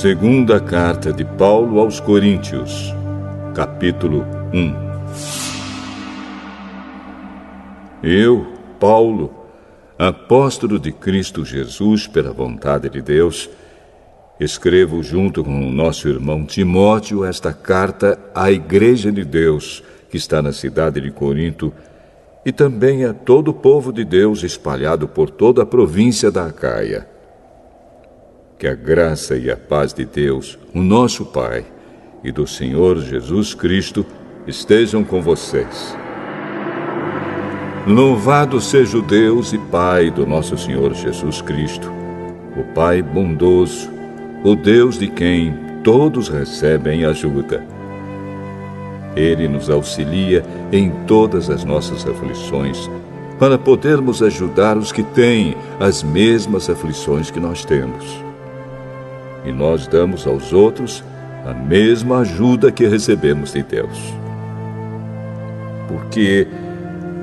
Segunda carta de Paulo aos Coríntios, capítulo 1. Eu, Paulo, apóstolo de Cristo Jesus pela vontade de Deus, escrevo junto com o nosso irmão Timóteo esta carta à Igreja de Deus que está na cidade de Corinto e também a todo o povo de Deus espalhado por toda a província da Acaia. Que a graça e a paz de Deus, o nosso Pai, e do Senhor Jesus Cristo estejam com vocês. Louvado seja o Deus e Pai do nosso Senhor Jesus Cristo, o Pai bondoso, o Deus de quem todos recebem ajuda. Ele nos auxilia em todas as nossas aflições, para podermos ajudar os que têm as mesmas aflições que nós temos. E nós damos aos outros a mesma ajuda que recebemos de Deus. Porque,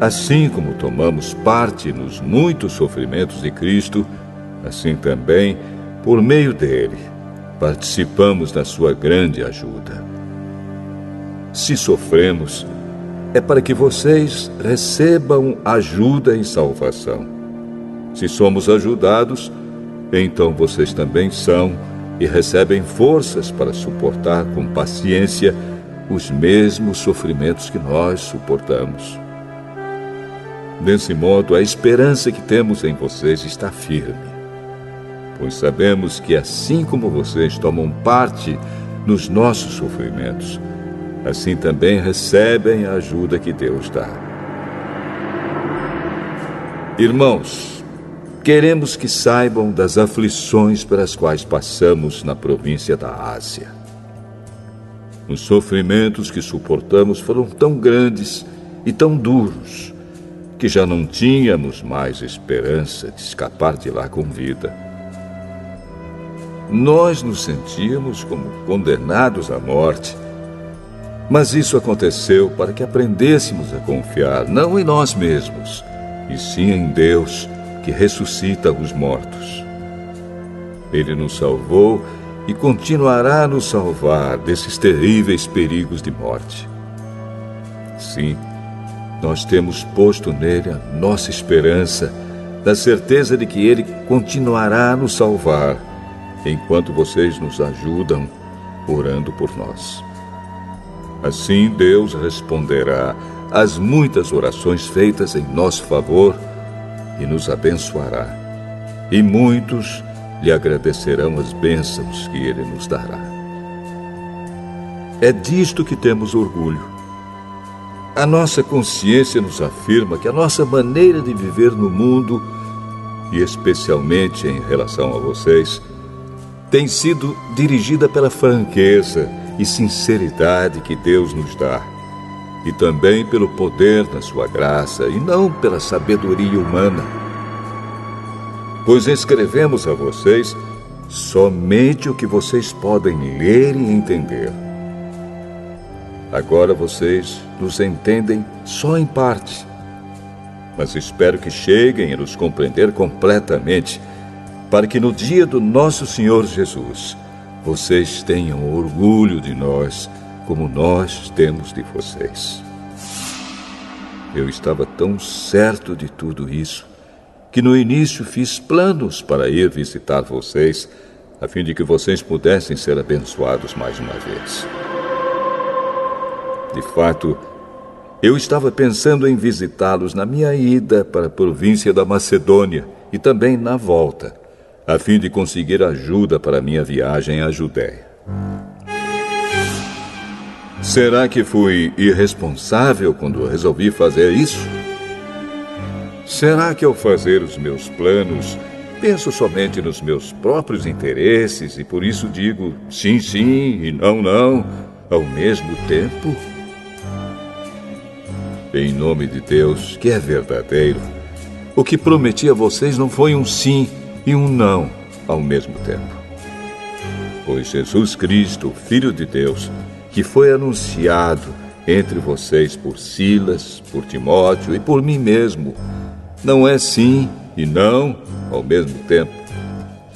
assim como tomamos parte nos muitos sofrimentos de Cristo, assim também, por meio dele, participamos da sua grande ajuda. Se sofremos, é para que vocês recebam ajuda e salvação. Se somos ajudados, então vocês também são e recebem forças para suportar com paciência os mesmos sofrimentos que nós suportamos. Desse modo, a esperança que temos em vocês está firme, pois sabemos que assim como vocês tomam parte nos nossos sofrimentos, assim também recebem a ajuda que Deus dá. Irmãos, queremos que saibam das aflições pelas quais passamos na província da Ásia. Os sofrimentos que suportamos foram tão grandes e tão duros que já não tínhamos mais esperança de escapar de lá com vida. Nós nos sentíamos como condenados à morte, mas isso aconteceu para que aprendêssemos a confiar não em nós mesmos, e sim em Deus, que ressuscita os mortos. Ele nos salvou e continuará a nos salvar desses terríveis perigos de morte. Sim, nós temos posto nele a nossa esperança, na certeza de que ele continuará a nos salvar, enquanto vocês nos ajudam orando por nós. Assim Deus responderá às muitas orações feitas em nosso favor e nos abençoará, e muitos lhe agradecerão as bênçãos que ele nos dará. É disto que temos orgulho. A nossa consciência nos afirma que a nossa maneira de viver no mundo, e especialmente em relação a vocês, tem sido dirigida pela franqueza e sinceridade que Deus nos dá, e também pelo poder da sua graça, e não pela sabedoria humana. Pois escrevemos a vocês somente o que vocês podem ler e entender. Agora vocês nos entendem só em parte, mas espero que cheguem a nos compreender completamente, para que no dia do nosso Senhor Jesus, vocês tenham orgulho de nós, como nós temos de vocês. Eu estava tão certo de tudo isso, que no início fiz planos para ir visitar vocês, a fim de que vocês pudessem ser abençoados mais uma vez. De fato, eu estava pensando em visitá-los na minha ida para a província da Macedônia e também na volta, a fim de conseguir ajuda para a minha viagem à Judéia. Será que fui irresponsável quando resolvi fazer isso? Será que ao fazer os meus planos, penso somente nos meus próprios interesses e por isso digo sim, sim e não, não, ao mesmo tempo? Em nome de Deus, que é verdadeiro, o que prometi a vocês não foi um sim e um não ao mesmo tempo. Pois Jesus Cristo, o Filho de Deus, que foi anunciado entre vocês por Silas, por Timóteo e por mim mesmo, não é sim e não ao mesmo tempo.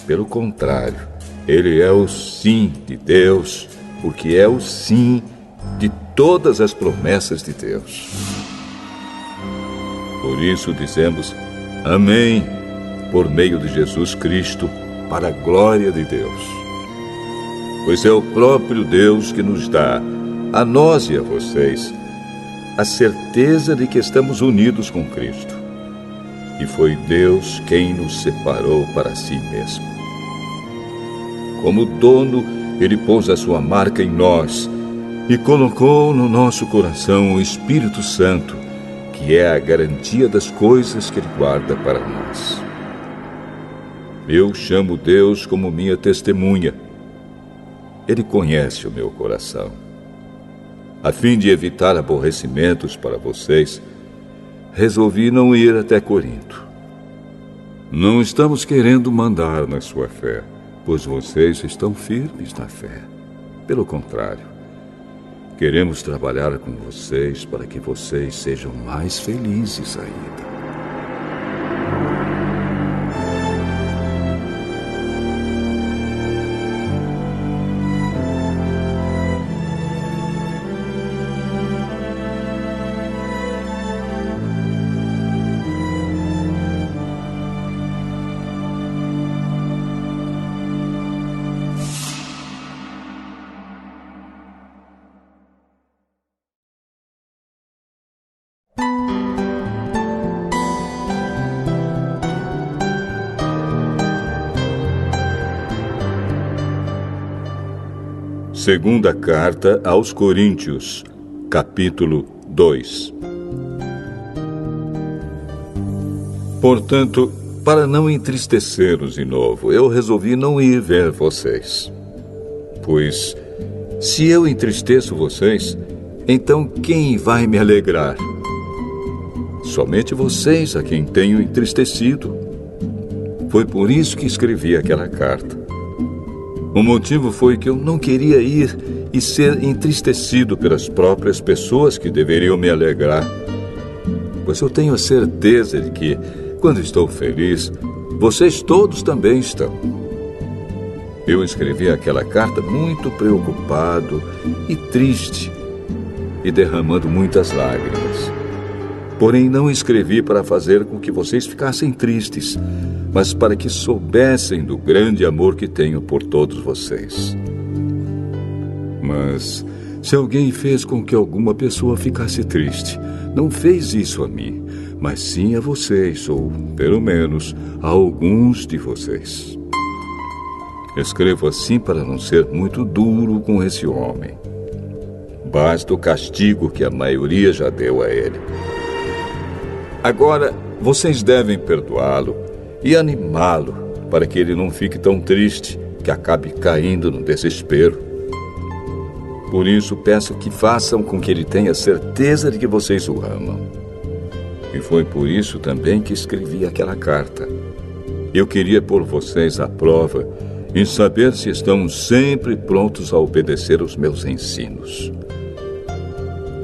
Pelo contrário, Ele é o sim de Deus, porque é o sim de todas as promessas de Deus. Por isso dizemos amém, por meio de Jesus Cristo, para a glória de Deus. Pois é o próprio Deus que nos dá, a nós e a vocês, a certeza de que estamos unidos com Cristo. E foi Deus quem nos separou para si mesmo. Como dono, Ele pôs a sua marca em nós e colocou no nosso coração o Espírito Santo, que é a garantia das coisas que Ele guarda para nós. Eu chamo Deus como minha testemunha. Ele conhece o meu coração. A fim de evitar aborrecimentos para vocês, resolvi não ir até Corinto. Não estamos querendo mandar na sua fé, pois vocês estão firmes na fé. Pelo contrário, queremos trabalhar com vocês para que vocês sejam mais felizes ainda. Segunda Carta aos Coríntios, capítulo 2. Portanto, para não entristecê-los de novo, eu resolvi não ir ver vocês. Pois, se eu entristeço vocês, então quem vai me alegrar? Somente vocês a quem tenho entristecido. Foi por isso que escrevi aquela carta. O motivo foi que eu não queria ir e ser entristecido pelas próprias pessoas que deveriam me alegrar. Pois eu tenho a certeza de que, quando estou feliz, vocês todos também estão. Eu escrevi aquela carta muito preocupado e triste e derramando muitas lágrimas. Porém, não escrevi para fazer com que vocês ficassem tristes, mas para que soubessem do grande amor que tenho por todos vocês. Mas, se alguém fez com que alguma pessoa ficasse triste, não fez isso a mim, mas sim a vocês, ou, pelo menos, a alguns de vocês. Escrevo assim para não ser muito duro com esse homem. Basta o castigo que a maioria já deu a ele. Agora, vocês devem perdoá-lo e animá-lo para que ele não fique tão triste que acabe caindo no desespero. Por isso, peço que façam com que ele tenha certeza de que vocês o amam. E foi por isso também que escrevi aquela carta. Eu queria pôr vocês à prova em saber se estão sempre prontos a obedecer os meus ensinos.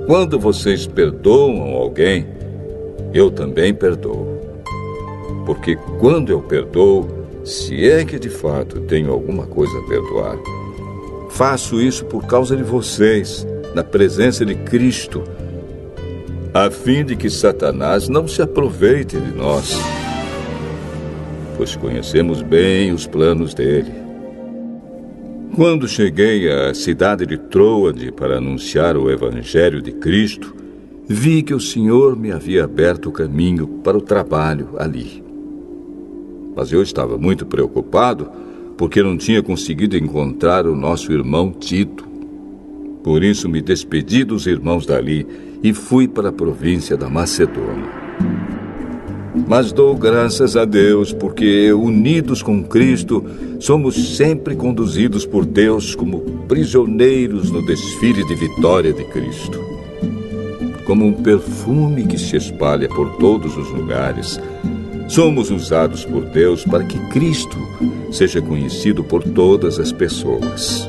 Quando vocês perdoam alguém, eu também perdoo. Porque quando eu perdoo, se é que de fato tenho alguma coisa a perdoar, faço isso por causa de vocês, na presença de Cristo, a fim de que Satanás não se aproveite de nós, pois conhecemos bem os planos dele. Quando cheguei à cidade de Troade para anunciar o Evangelho de Cristo, vi que o Senhor me havia aberto o caminho para o trabalho ali. Mas eu estava muito preocupado porque não tinha conseguido encontrar o nosso irmão Tito. Por isso me despedi dos irmãos dali e fui para a província da Macedônia. Mas dou graças a Deus porque, unidos com Cristo, somos sempre conduzidos por Deus como prisioneiros no desfile de vitória de Cristo. Como um perfume que se espalha por todos os lugares, somos usados por Deus para que Cristo seja conhecido por todas as pessoas.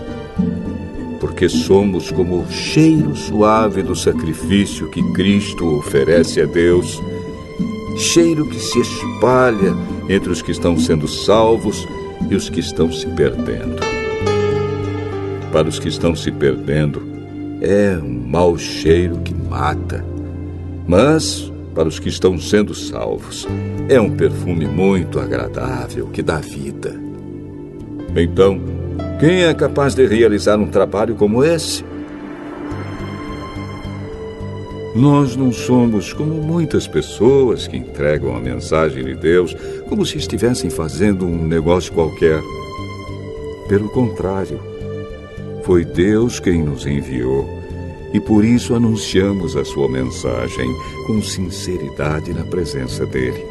Porque somos como o cheiro suave do sacrifício que Cristo oferece a Deus, cheiro que se espalha entre os que estão sendo salvos e os que estão se perdendo. Para os que estão se perdendo, é um mau cheiro que mata. Mas, para os que estão sendo salvos, é um perfume muito agradável que dá vida. Então, quem é capaz de realizar um trabalho como esse? Nós não somos como muitas pessoas que entregam a mensagem de Deus como se estivessem fazendo um negócio qualquer. Pelo contrário, foi Deus quem nos enviou e por isso anunciamos a sua mensagem com sinceridade na presença dele,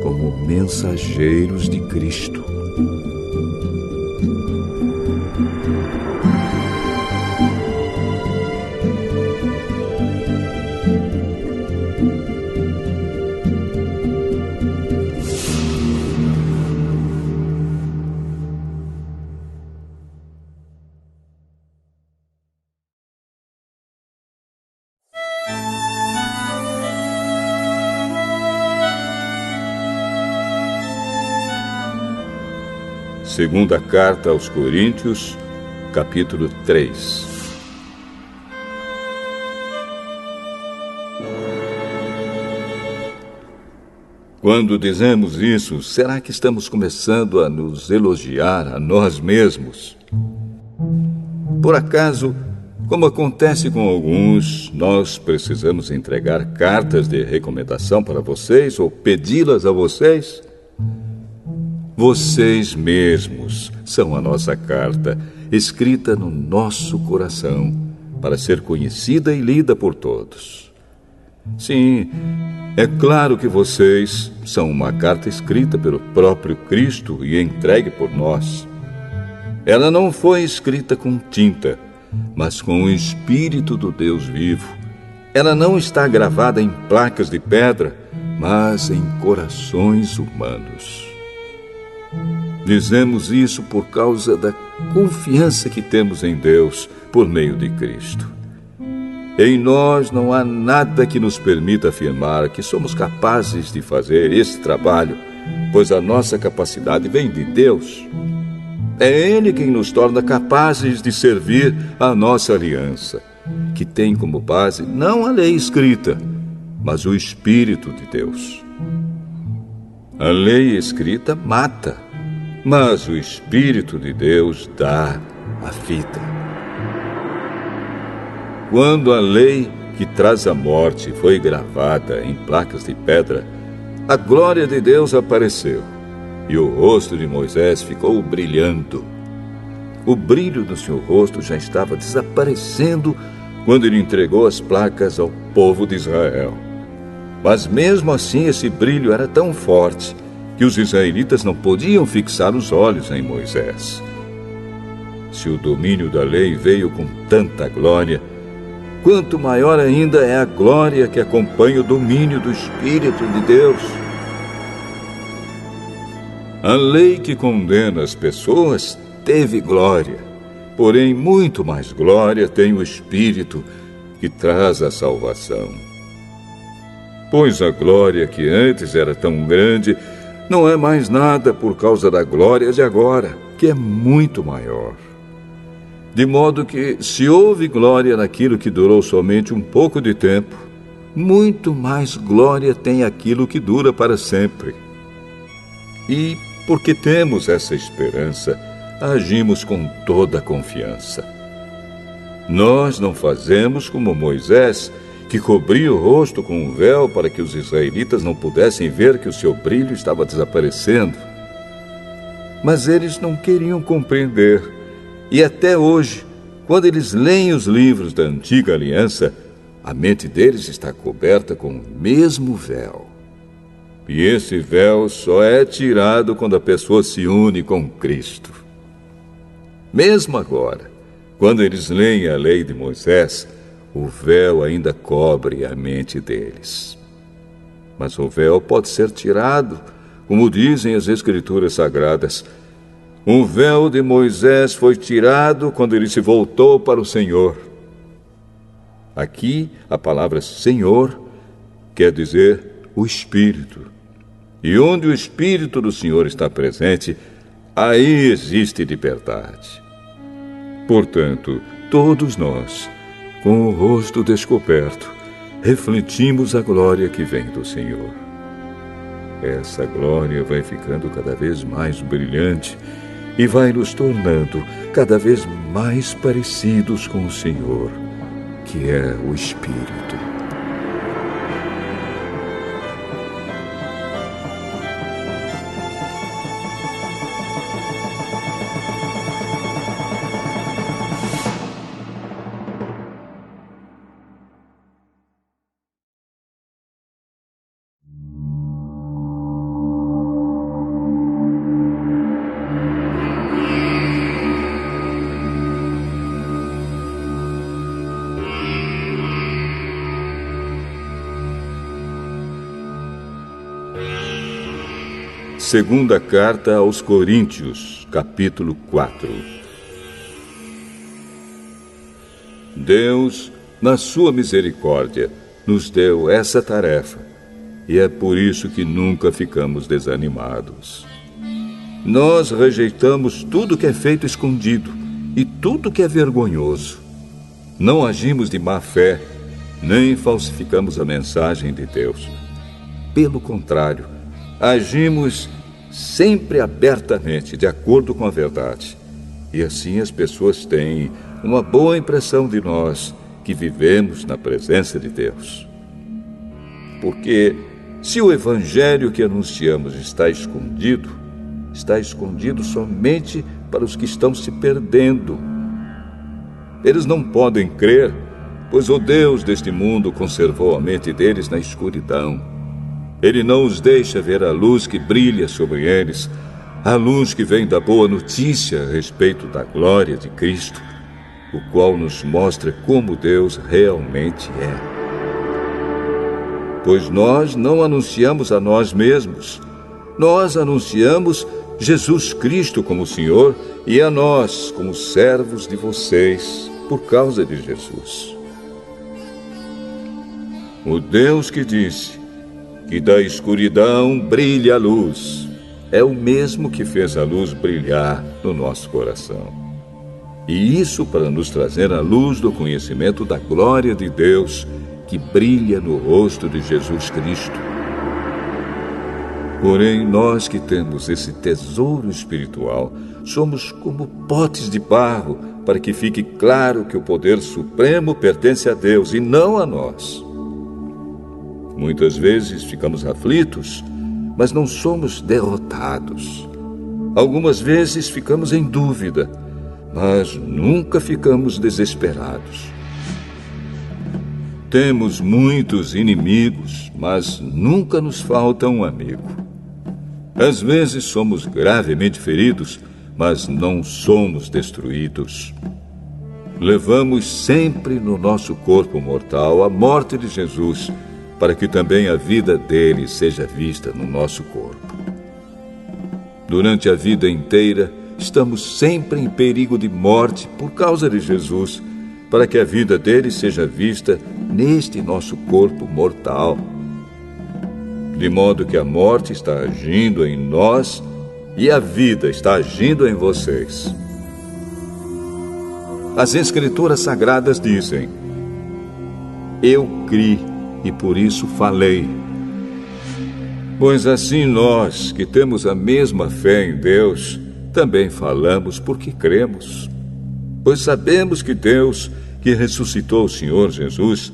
como mensageiros de Cristo. Segunda carta aos Coríntios, capítulo 3. Quando dizemos isso, será que estamos começando a nos elogiar a nós mesmos? Por acaso, como acontece com alguns, nós precisamos entregar cartas de recomendação para vocês ou pedi-las a vocês? Vocês mesmos são a nossa carta, escrita no nosso coração, para ser conhecida e lida por todos. Sim, é claro que vocês são uma carta escrita pelo próprio Cristo e entregue por nós. Ela não foi escrita com tinta, mas com o Espírito do Deus vivo. Ela não está gravada em placas de pedra, mas em corações humanos. Dizemos isso por causa da confiança que temos em Deus por meio de Cristo. Em nós não há nada que nos permita afirmar que somos capazes de fazer esse trabalho, pois a nossa capacidade vem de Deus. É Ele quem nos torna capazes de servir a nossa aliança, que tem como base não a lei escrita, mas o Espírito de Deus. A lei escrita mata, mas o Espírito de Deus dá a vida. Quando a lei que traz a morte foi gravada em placas de pedra, a glória de Deus apareceu e o rosto de Moisés ficou brilhando. O brilho do seu rosto já estava desaparecendo quando ele entregou as placas ao povo de Israel. Mas mesmo assim esse brilho era tão forte que os israelitas não podiam fixar os olhos em Moisés. Se o domínio da lei veio com tanta glória, quanto maior ainda é a glória que acompanha o domínio do Espírito de Deus. A lei que condena as pessoas teve glória, porém muito mais glória tem o Espírito que traz a salvação. Pois a glória que antes era tão grande não é mais nada por causa da glória de agora, que é muito maior. De modo que, se houve glória naquilo que durou somente um pouco de tempo, muito mais glória tem aquilo que dura para sempre. E, porque temos essa esperança, agimos com toda a confiança. Nós não fazemos como Moisés, que cobria o rosto com um véu para que os israelitas não pudessem ver que o seu brilho estava desaparecendo. Mas eles não queriam compreender. E até hoje, quando eles leem os livros da Antiga Aliança, a mente deles está coberta com o mesmo véu. E esse véu só é tirado quando a pessoa se une com Cristo. Mesmo agora, quando eles leem a lei de Moisés, o véu ainda cobre a mente deles. Mas o véu pode ser tirado, como dizem as Escrituras Sagradas. O véu de Moisés foi tirado quando ele se voltou para o Senhor. Aqui, a palavra Senhor quer dizer o Espírito. E onde o Espírito do Senhor está presente, aí existe liberdade. Portanto, todos nós, com o rosto descoberto, refletimos a glória que vem do Senhor. Essa glória vai ficando cada vez mais brilhante e vai nos tornando cada vez mais parecidos com o Senhor, que é o Espírito. Segunda carta aos Coríntios, capítulo 4. Deus, na sua misericórdia, nos deu essa tarefa, e é por isso que nunca ficamos desanimados. Nós rejeitamos tudo que é feito escondido e tudo que é vergonhoso. Não agimos de má fé, nem falsificamos a mensagem de Deus. Pelo contrário, agimos sempre abertamente, de acordo com a verdade. E assim as pessoas têm uma boa impressão de nós, que vivemos na presença de Deus. Porque se o evangelho que anunciamos está escondido somente para os que estão se perdendo. Eles não podem crer, pois o Deus deste mundo conservou a mente deles na escuridão. Ele não os deixa ver a luz que brilha sobre eles, a luz que vem da boa notícia a respeito da glória de Cristo, o qual nos mostra como Deus realmente é. Pois nós não anunciamos a nós mesmos, nós anunciamos Jesus Cristo como Senhor e a nós como servos de vocês por causa de Jesus. O Deus que disse que da escuridão brilha a luz, é o mesmo que fez a luz brilhar no nosso coração. E isso para nos trazer a luz do conhecimento da glória de Deus que brilha no rosto de Jesus Cristo. Porém, nós que temos esse tesouro espiritual, somos como potes de barro, para que fique claro que o poder supremo pertence a Deus e não a nós. Muitas vezes ficamos aflitos, mas não somos derrotados. Algumas vezes ficamos em dúvida, mas nunca ficamos desesperados. Temos muitos inimigos, mas nunca nos falta um amigo. Às vezes somos gravemente feridos, mas não somos destruídos. Levamos sempre no nosso corpo mortal a morte de Jesus, para que também a vida dele seja vista no nosso corpo. Durante a vida inteira, estamos sempre em perigo de morte por causa de Jesus, para que a vida dele seja vista neste nosso corpo mortal. De modo que a morte está agindo em nós e a vida está agindo em vocês. As Escrituras Sagradas dizem: eu criei e por isso falei. Pois assim nós, que temos a mesma fé em Deus, também falamos porque cremos. Pois sabemos que Deus, que ressuscitou o Senhor Jesus,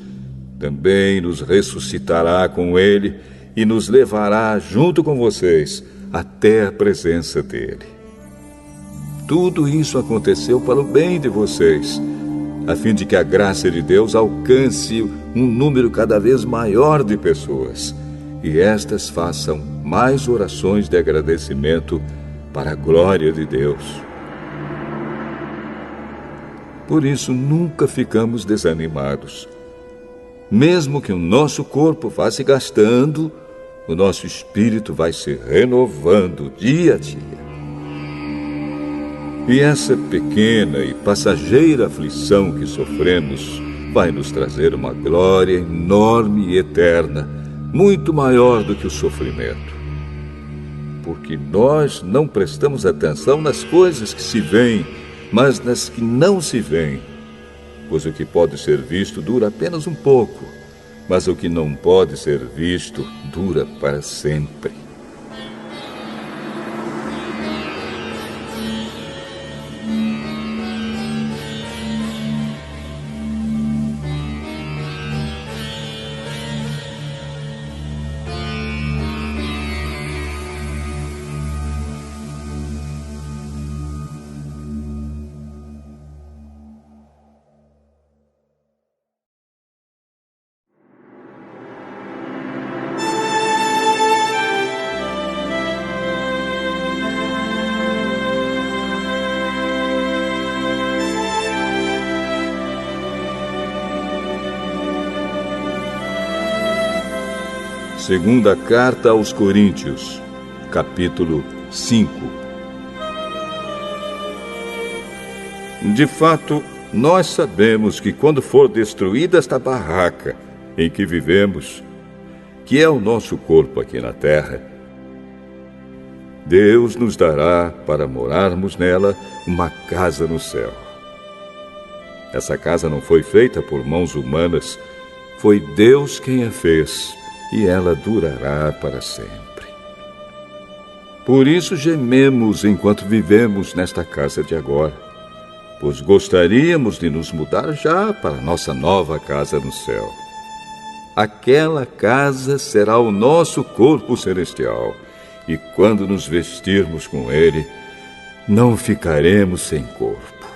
também nos ressuscitará com Ele e nos levará junto com vocês até a presença dEle. Tudo isso aconteceu para o bem de vocês, a fim de que a graça de Deus alcance um número cada vez maior de pessoas, e estas façam mais orações de agradecimento para a glória de Deus. Por isso, nunca ficamos desanimados. Mesmo que o nosso corpo vá se gastando, o nosso espírito vai se renovando dia a dia. E essa pequena e passageira aflição que sofremos vai nos trazer uma glória enorme e eterna, muito maior do que o sofrimento. porque nós não prestamos atenção nas coisas que se veem, mas nas que não se veem. Pois o que pode ser visto dura apenas um pouco, mas o que não pode ser visto dura para sempre. Segunda Carta aos Coríntios, capítulo 5. De fato, nós sabemos que quando for destruída esta barraca em que vivemos, que é o nosso corpo aqui na terra, Deus nos dará para morarmos nela uma casa no céu. Essa casa não foi feita por mãos humanas, foi Deus quem a fez. E ela durará para sempre. Por isso gememos enquanto vivemos nesta casa de agora, pois gostaríamos de nos mudar já para nossa nova casa no céu. Aquela casa será o nosso corpo celestial, e quando nos vestirmos com ele, não ficaremos sem corpo.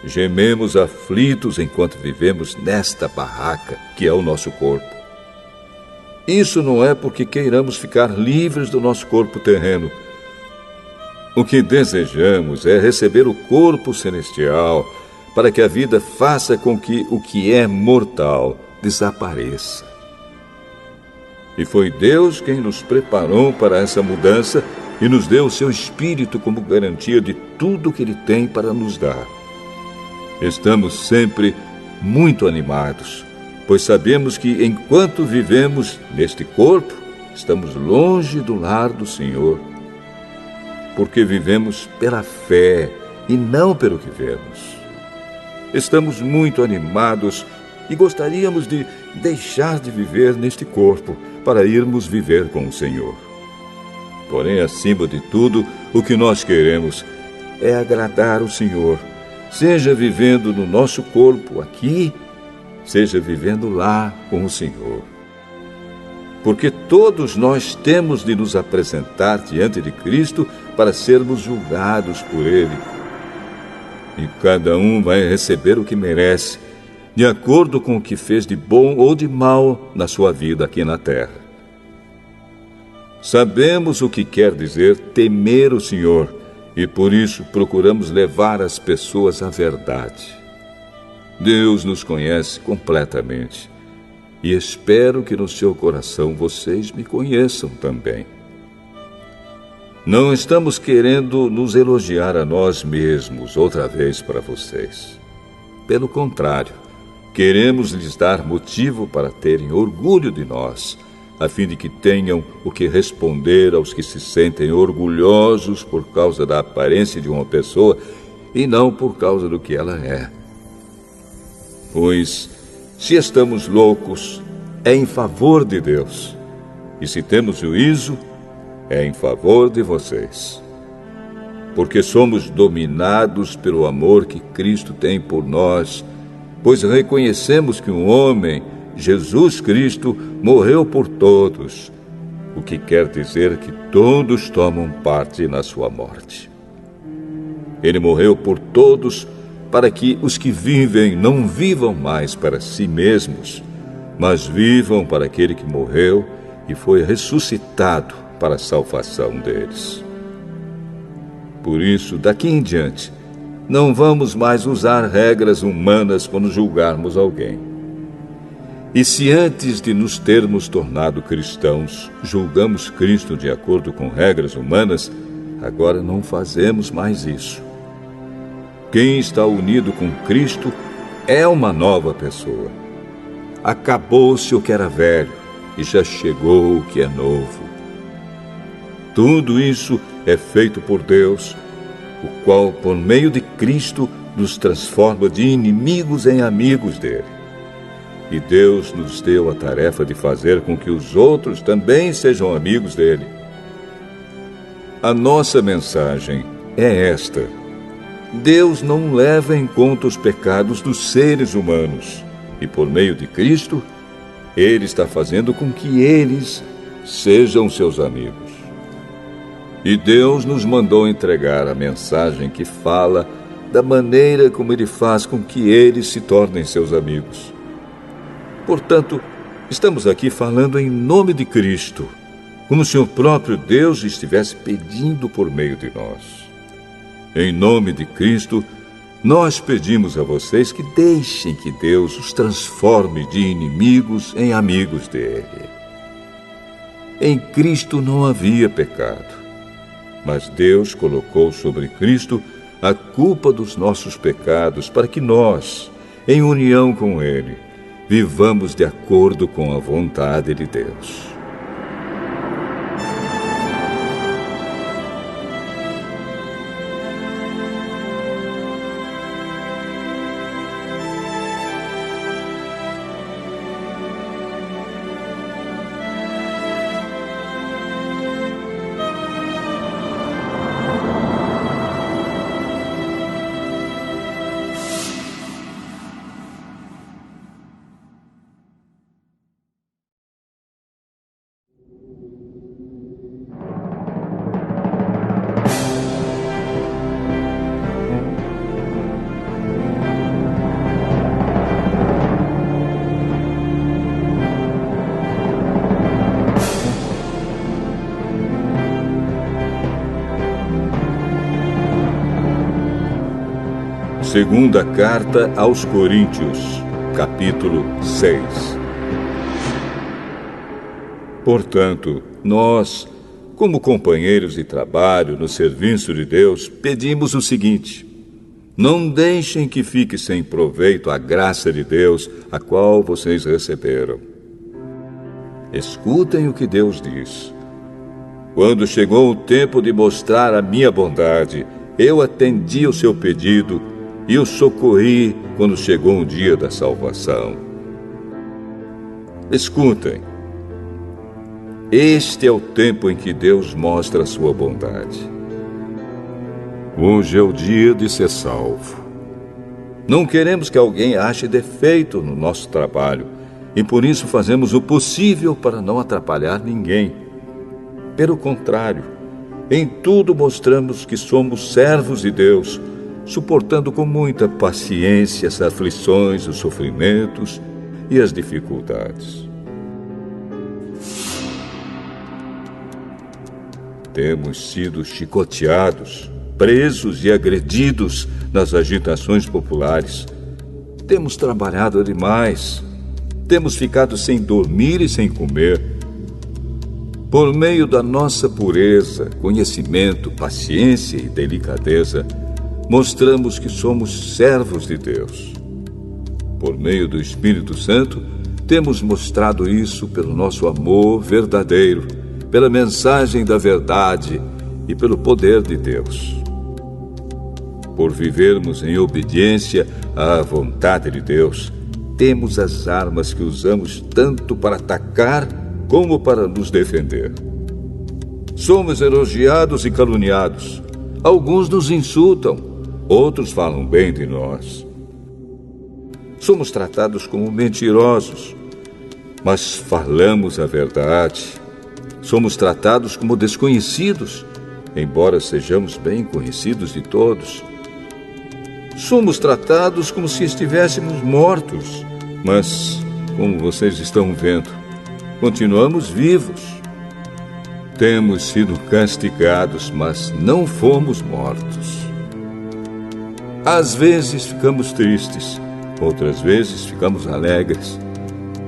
Gememos aflitos enquanto vivemos nesta barraca, que é o nosso corpo. Isso não é porque queiramos ficar livres do nosso corpo terreno. O que desejamos é receber o corpo celestial, para que a vida faça com que o que é mortal desapareça. E foi Deus quem nos preparou para essa mudança e nos deu o seu Espírito como garantia de tudo que Ele tem para nos dar. Estamos sempre muito animados, pois sabemos que enquanto vivemos neste corpo, estamos longe do lar do Senhor, porque vivemos pela fé e não pelo que vemos. Estamos muito animados e gostaríamos de deixar de viver neste corpo para irmos viver com o Senhor. Porém, acima de tudo, o que nós queremos é agradar o Senhor, seja vivendo no nosso corpo aqui, seja vivendo lá com o Senhor. Porque todos nós temos de nos apresentar diante de Cristo para sermos julgados por Ele. E cada um vai receber o que merece, de acordo com o que fez de bom ou de mal na sua vida aqui na terra. Sabemos o que quer dizer temer o Senhor, e por isso procuramos levar as pessoas à verdade. Deus nos conhece completamente e espero que no seu coração vocês me conheçam também. Não estamos querendo nos elogiar a nós mesmos outra vez para vocês. Pelo contrário, queremos lhes dar motivo para terem orgulho de nós, a fim de que tenham o que responder aos que se sentem orgulhosos por causa da aparência de uma pessoa e não por causa do que ela é. Pois, se estamos loucos, é em favor de Deus. E se temos juízo, é em favor de vocês. Porque somos dominados pelo amor que Cristo tem por nós, pois reconhecemos que um homem, Jesus Cristo, morreu por todos, o que quer dizer que todos tomam parte na sua morte. Ele morreu por todos, para que os que vivem não vivam mais para si mesmos, mas vivam para aquele que morreu e foi ressuscitado para a salvação deles. Por isso, daqui em diante, não vamos mais usar regras humanas quando julgarmos alguém. E se antes de nos termos tornado cristãos, julgamos Cristo de acordo com regras humanas, agora não fazemos mais isso. Quem está unido com Cristo é uma nova pessoa. Acabou-se o que era velho e já chegou o que é novo. Tudo isso é feito por Deus, o qual, por meio de Cristo, nos transforma de inimigos em amigos dele. E Deus nos deu a tarefa de fazer com que os outros também sejam amigos dele. A nossa mensagem é esta: Deus não leva em conta os pecados dos seres humanos, e por meio de Cristo, Ele está fazendo com que eles sejam seus amigos. E Deus nos mandou entregar a mensagem que fala da maneira como Ele faz com que eles se tornem seus amigos. Portanto, estamos aqui falando em nome de Cristo, como se o próprio Deus estivesse pedindo por meio de nós. Em nome de Cristo, nós pedimos a vocês que deixem que Deus os transforme de inimigos em amigos dele. Em Cristo não havia pecado, mas Deus colocou sobre Cristo a culpa dos nossos pecados para que nós, em união com Ele, vivamos de acordo com a vontade de Deus. Segunda Carta aos Coríntios, capítulo 6. Portanto, nós, como companheiros de trabalho no serviço de Deus, pedimos o seguinte: não deixem que fique sem proveito a graça de Deus, a qual vocês receberam. Escutem o que Deus diz. Quando chegou o tempo de mostrar a minha bondade, eu atendi o seu pedido e o socorri quando chegou o dia da salvação. Escutem. Este é o tempo em que Deus mostra a sua bondade. Hoje é o dia de ser salvo. Não queremos que alguém ache defeito no nosso trabalho e por isso fazemos o possível para não atrapalhar ninguém. Pelo contrário, em tudo mostramos que somos servos de Deus, suportando com muita paciência as aflições, os sofrimentos e as dificuldades. Temos sido chicoteados, presos e agredidos nas agitações populares. Temos trabalhado demais. Temos ficado sem dormir e sem comer. Por meio da nossa pureza, conhecimento, paciência e delicadeza, mostramos que somos servos de Deus. Por meio do Espírito Santo, temos mostrado isso pelo nosso amor verdadeiro, pela mensagem da verdade e pelo poder de Deus. Por vivermos em obediência à vontade de Deus, temos as armas que usamos tanto para atacar como para nos defender. Somos elogiados e caluniados. Alguns nos insultam, outros falam bem de nós. Somos tratados como mentirosos, mas falamos a verdade. Somos tratados como desconhecidos, embora sejamos bem conhecidos de todos. Somos tratados como se estivéssemos mortos, mas, como vocês estão vendo, continuamos vivos. Temos sido castigados, mas não fomos mortos. Às vezes ficamos tristes, outras vezes ficamos alegres.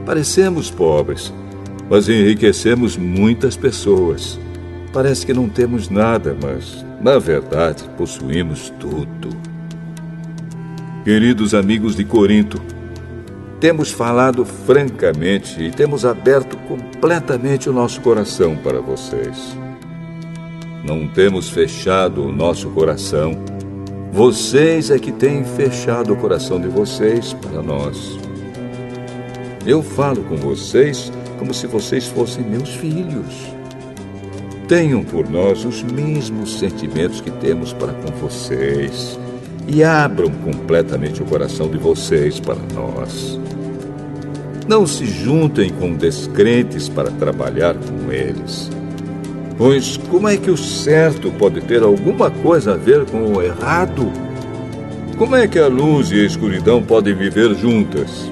Parecemos pobres, mas enriquecemos muitas pessoas. Parece que não temos nada, mas, na verdade, possuímos tudo. Queridos amigos de Corinto, temos falado francamente e temos aberto completamente o nosso coração para vocês. Não temos fechado o nosso coração. Vocês é que têm fechado o coração de vocês para nós. Eu falo com vocês como se vocês fossem meus filhos. Tenham por nós os mesmos sentimentos que temos para com vocês e abram completamente o coração de vocês para nós. Não se juntem com descrentes para trabalhar com eles. Pois como é que o certo pode ter alguma coisa a ver com o errado? Como é que a luz e a escuridão podem viver juntas?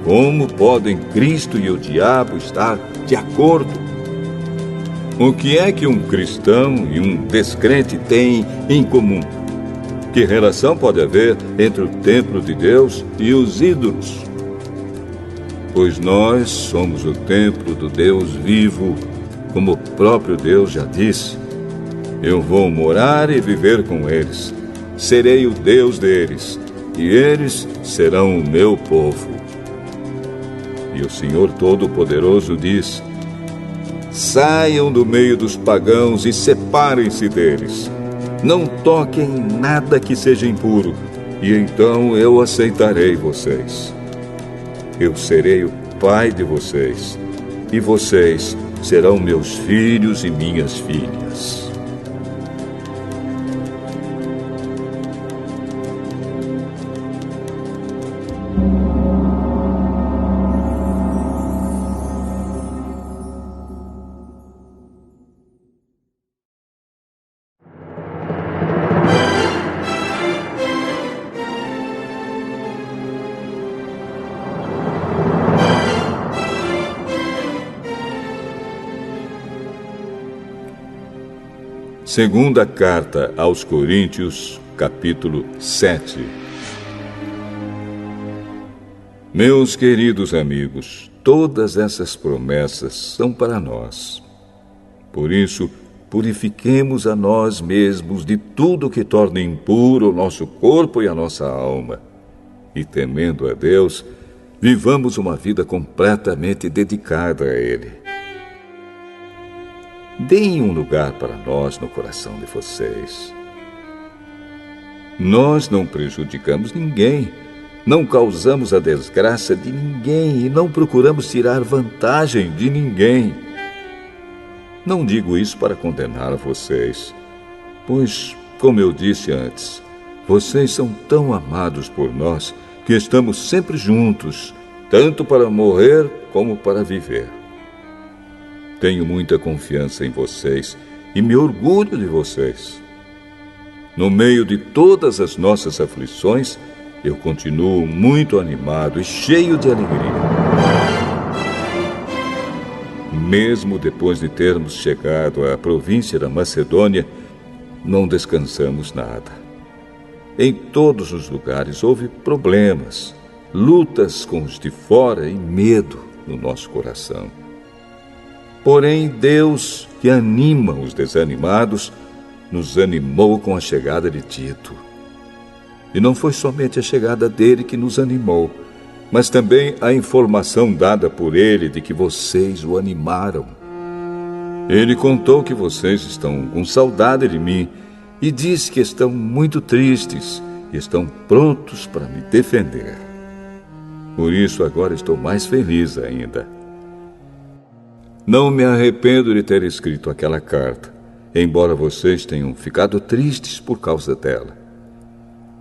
Como podem Cristo e o diabo estar de acordo? O que é que um cristão e um descrente têm em comum? Que relação pode haver entre o templo de Deus e os ídolos? Pois nós somos o templo do Deus vivo, como o próprio Deus já disse. Eu vou morar e viver com eles. Serei o Deus deles, e eles serão o meu povo. E o Senhor Todo-Poderoso diz: saiam do meio dos pagãos e separem-se deles. Não toquem em nada que seja impuro, e então eu aceitarei vocês. Eu serei o pai de vocês, e vocês serão meus filhos e minhas filhas. Segunda carta aos Coríntios, capítulo 7. Meus queridos amigos, todas essas promessas são para nós. Por isso, purifiquemos a nós mesmos de tudo que torne impuro o nosso corpo e a nossa alma. E, temendo a Deus, vivamos uma vida completamente dedicada a Ele. Deem um lugar para nós no coração de vocês. Nós não prejudicamos ninguém, não causamos a desgraça de ninguém e não procuramos tirar vantagem de ninguém. Não digo isso para condenar vocês, pois, como eu disse antes, vocês são tão amados por nós que estamos sempre juntos, tanto para morrer como para viver. Tenho muita confiança em vocês e me orgulho de vocês. No meio de todas as nossas aflições, eu continuo muito animado e cheio de alegria. Mesmo depois de termos chegado à província da Macedônia, não descansamos nada. Em todos os lugares houve problemas, lutas com os de fora e medo no nosso coração. Porém, Deus, que anima os desanimados, nos animou com a chegada de Tito. E não foi somente a chegada dele que nos animou, mas também a informação dada por ele de que vocês o animaram. Ele contou que vocês estão com saudade de mim e disse que estão muito tristes e estão prontos para me defender. Por isso, agora estou mais feliz ainda. Não me arrependo de ter escrito aquela carta, embora vocês tenham ficado tristes por causa dela.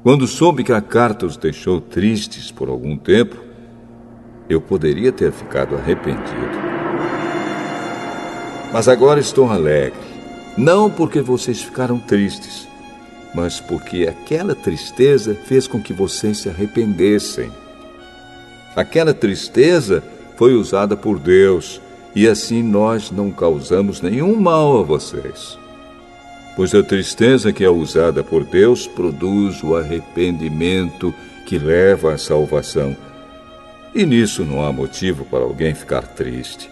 Quando soube que a carta os deixou tristes por algum tempo, eu poderia ter ficado arrependido. Mas agora estou alegre, não porque vocês ficaram tristes, mas porque aquela tristeza fez com que vocês se arrependessem. Aquela tristeza foi usada por Deus, e assim nós não causamos nenhum mal a vocês. Pois a tristeza que é usada por Deus produz o arrependimento que leva à salvação. E nisso não há motivo para alguém ficar triste.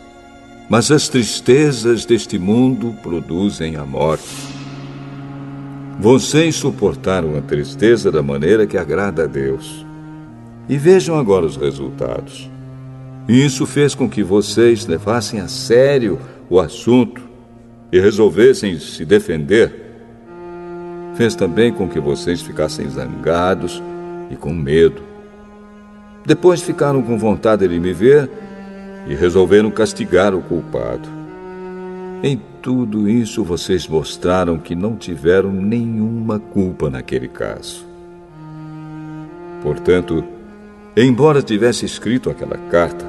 Mas as tristezas deste mundo produzem a morte. Vocês suportaram a tristeza da maneira que agrada a Deus. E vejam agora os resultados. Isso fez com que vocês levassem a sério o assunto e resolvessem se defender, fez também com que vocês ficassem zangados e com medo. Depois ficaram com vontade de me ver e resolveram castigar o culpado. Em tudo isso, vocês mostraram que não tiveram nenhuma culpa naquele caso. Portanto, embora tivesse escrito aquela carta,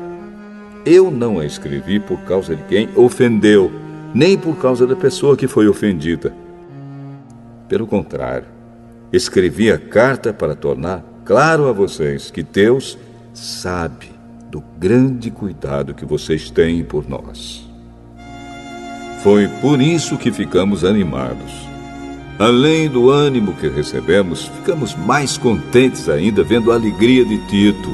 eu não a escrevi por causa de quem ofendeu, nem por causa da pessoa que foi ofendida. Pelo contrário, escrevi a carta para tornar claro a vocês que Deus sabe do grande cuidado que vocês têm por nós. Foi por isso que ficamos animados. Além do ânimo que recebemos, ficamos mais contentes ainda vendo a alegria de Tito,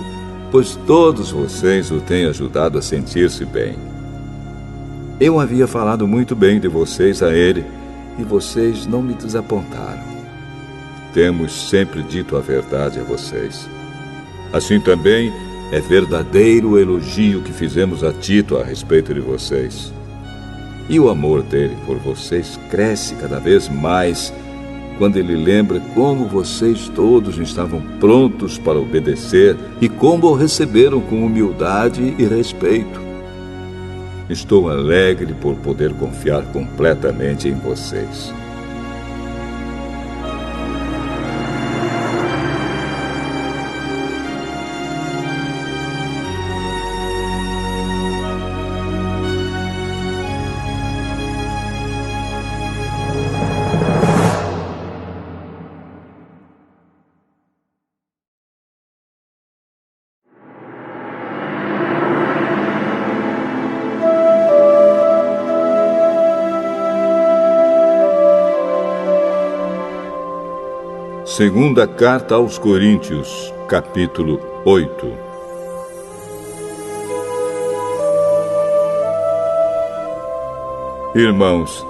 pois todos vocês o têm ajudado a sentir-se bem. Eu havia falado muito bem de vocês a ele, e vocês não me desapontaram. Temos sempre dito a verdade a vocês. Assim também é verdadeiro o elogio que fizemos a Tito a respeito de vocês. E o amor dele por vocês cresce cada vez mais quando ele lembra como vocês todos estavam prontos para obedecer e como o receberam com humildade e respeito. Estou alegre por poder confiar completamente em vocês. Segunda Carta aos Coríntios, capítulo 8. Irmãos,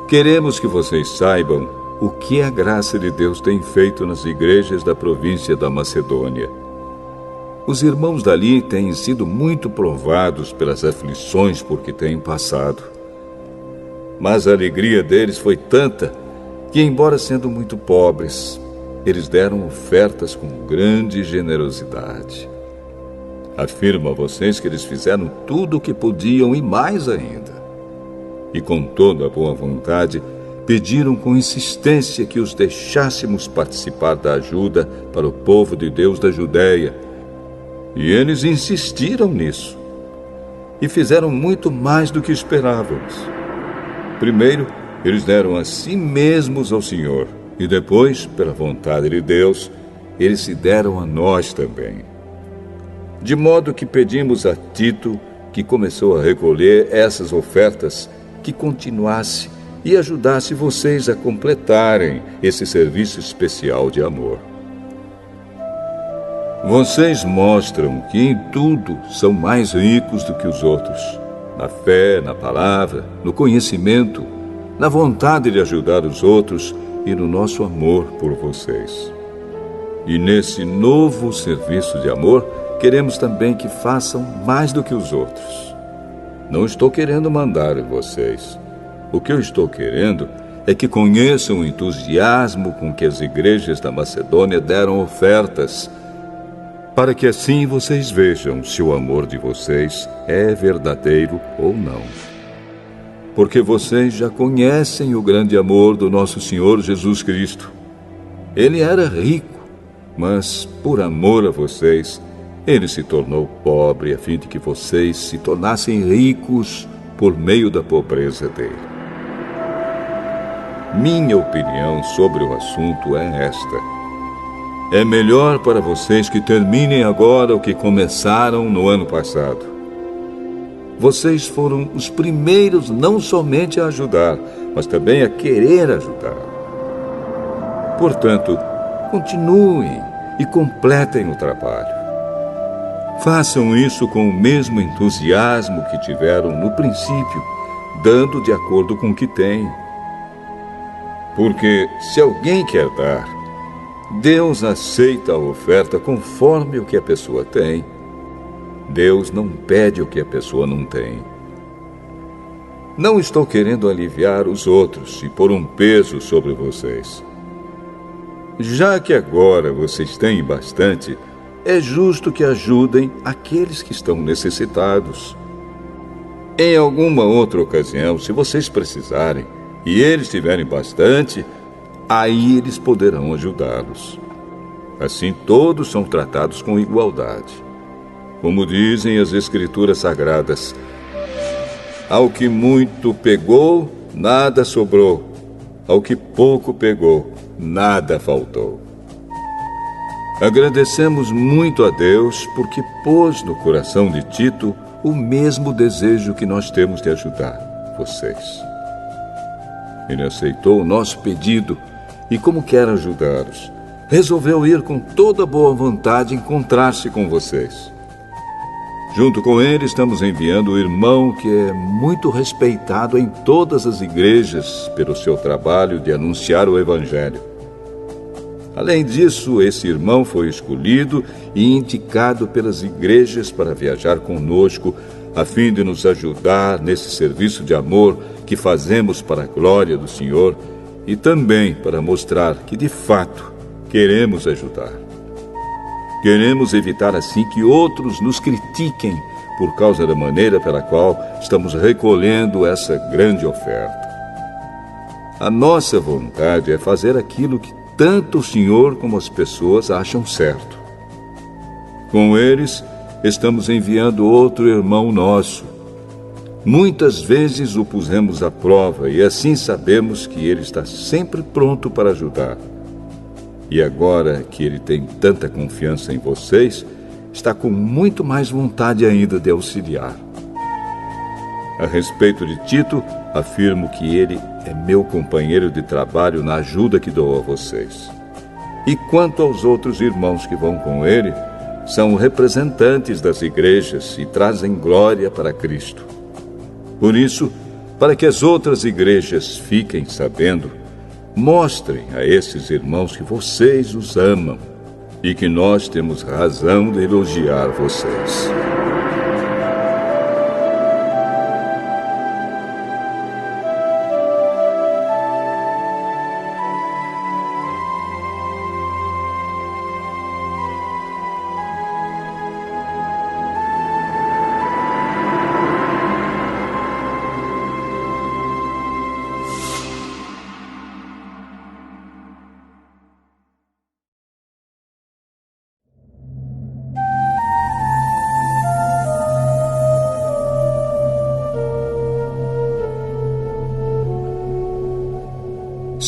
queremos que vocês saibam o que a graça de Deus tem feito nas igrejas da província da Macedônia. Os irmãos dali têm sido muito provados pelas aflições por que têm passado. Mas a alegria deles foi tanta que, embora sendo muito pobres, eles deram ofertas com grande generosidade. Afirmo a vocês que eles fizeram tudo o que podiam e mais ainda. E com toda a boa vontade, pediram com insistência que os deixássemos participar da ajuda para o povo de Deus da Judéia. E eles insistiram nisso. E fizeram muito mais do que esperávamos. Primeiro, eles deram a si mesmos ao Senhor. E depois, pela vontade de Deus, eles se deram a nós também. De modo que pedimos a Tito, que começou a recolher essas ofertas, que continuasse e ajudasse vocês a completarem esse serviço especial de amor. Vocês mostram que em tudo são mais ricos do que os outros, na fé, na palavra, no conhecimento, na vontade de ajudar os outros e no nosso amor por vocês. E nesse novo serviço de amor, queremos também que façam mais do que os outros. Não estou querendo mandar em vocês. O que eu estou querendo é que conheçam o entusiasmo com que as igrejas da Macedônia deram ofertas, para que assim vocês vejam se o amor de vocês é verdadeiro ou não. Porque vocês já conhecem o grande amor do nosso Senhor Jesus Cristo. Ele era rico, mas por amor a vocês, ele se tornou pobre a fim de que vocês se tornassem ricos por meio da pobreza dele. Minha opinião sobre o assunto é esta: é melhor para vocês que terminem agora o que começaram no ano passado. Vocês foram os primeiros não somente a ajudar, mas também a querer ajudar. Portanto, continuem e completem o trabalho. Façam isso com o mesmo entusiasmo que tiveram no princípio, dando de acordo com o que têm. Porque se alguém quer dar, Deus aceita a oferta conforme o que a pessoa tem. Deus não pede o que a pessoa não tem. Não estou querendo aliviar os outros e pôr um peso sobre vocês. Já que agora vocês têm bastante, é justo que ajudem aqueles que estão necessitados. Em alguma outra ocasião, se vocês precisarem e eles tiverem bastante, aí eles poderão ajudá-los. Assim todos são tratados com igualdade. Como dizem as Escrituras Sagradas, ao que muito pegou, nada sobrou. Ao que pouco pegou, nada faltou. Agradecemos muito a Deus porque pôs no coração de Tito o mesmo desejo que nós temos de ajudar vocês. Ele aceitou o nosso pedido e, como quer ajudá-los, resolveu ir com toda boa vontade encontrar-se com vocês. Junto com ele, estamos enviando o irmão que é muito respeitado em todas as igrejas pelo seu trabalho de anunciar o Evangelho. Além disso, esse irmão foi escolhido e indicado pelas igrejas para viajar conosco, a fim de nos ajudar nesse serviço de amor que fazemos para a glória do Senhor e também para mostrar que, de fato, queremos ajudar. Queremos evitar assim que outros nos critiquem por causa da maneira pela qual estamos recolhendo essa grande oferta. A nossa vontade é fazer aquilo que tanto o Senhor como as pessoas acham certo. Com eles, estamos enviando outro irmão nosso. Muitas vezes o pusemos à prova e assim sabemos que ele está sempre pronto para ajudar. E agora que ele tem tanta confiança em vocês, está com muito mais vontade ainda de auxiliar. A respeito de Tito, afirmo que ele é meu companheiro de trabalho na ajuda que dou a vocês. E quanto aos outros irmãos que vão com ele, são representantes das igrejas e trazem glória para Cristo. Por isso, para que as outras igrejas fiquem sabendo, mostrem a esses irmãos que vocês os amam e que nós temos razão de elogiar vocês.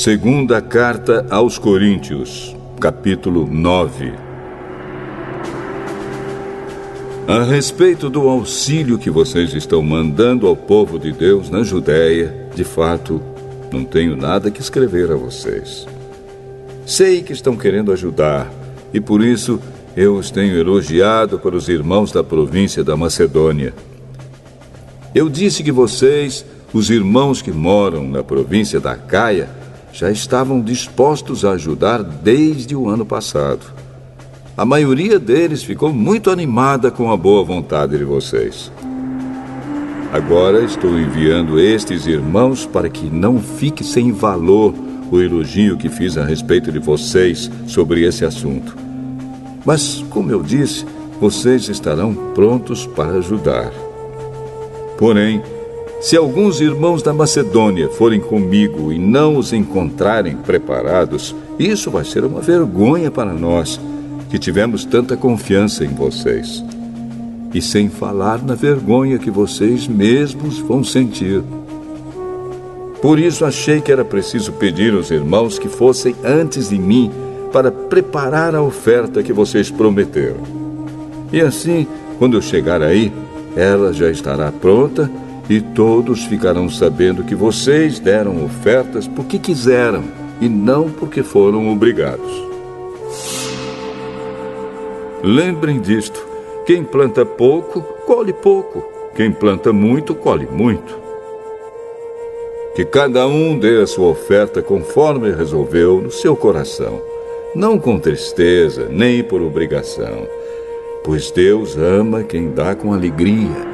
Segunda Carta aos Coríntios, capítulo 9. A respeito do auxílio que vocês estão mandando ao povo de Deus na Judéia, de fato, não tenho nada que escrever a vocês. Sei que estão querendo ajudar, e por isso eu os tenho elogiado para os irmãos da província da Macedônia. Eu disse que vocês, os irmãos que moram na província da Acaia, já estavam dispostos a ajudar desde o ano passado. A maioria deles ficou muito animada com a boa vontade de vocês. Agora estou enviando estes irmãos para que não fique sem valor o elogio que fiz a respeito de vocês sobre esse assunto. Mas, como eu disse, vocês estarão prontos para ajudar. Porém, se alguns irmãos da Macedônia forem comigo e não os encontrarem preparados, isso vai ser uma vergonha para nós, que tivemos tanta confiança em vocês. E sem falar na vergonha que vocês mesmos vão sentir. Por isso achei que era preciso pedir aos irmãos que fossem antes de mim para preparar a oferta que vocês prometeram. E assim, quando eu chegar aí, ela já estará pronta e todos ficarão sabendo que vocês deram ofertas porque quiseram e não porque foram obrigados. Lembrem disto: quem planta pouco, colhe pouco. Quem planta muito, colhe muito. Que cada um dê a sua oferta conforme resolveu no seu coração, não com tristeza, nem por obrigação, pois Deus ama quem dá com alegria.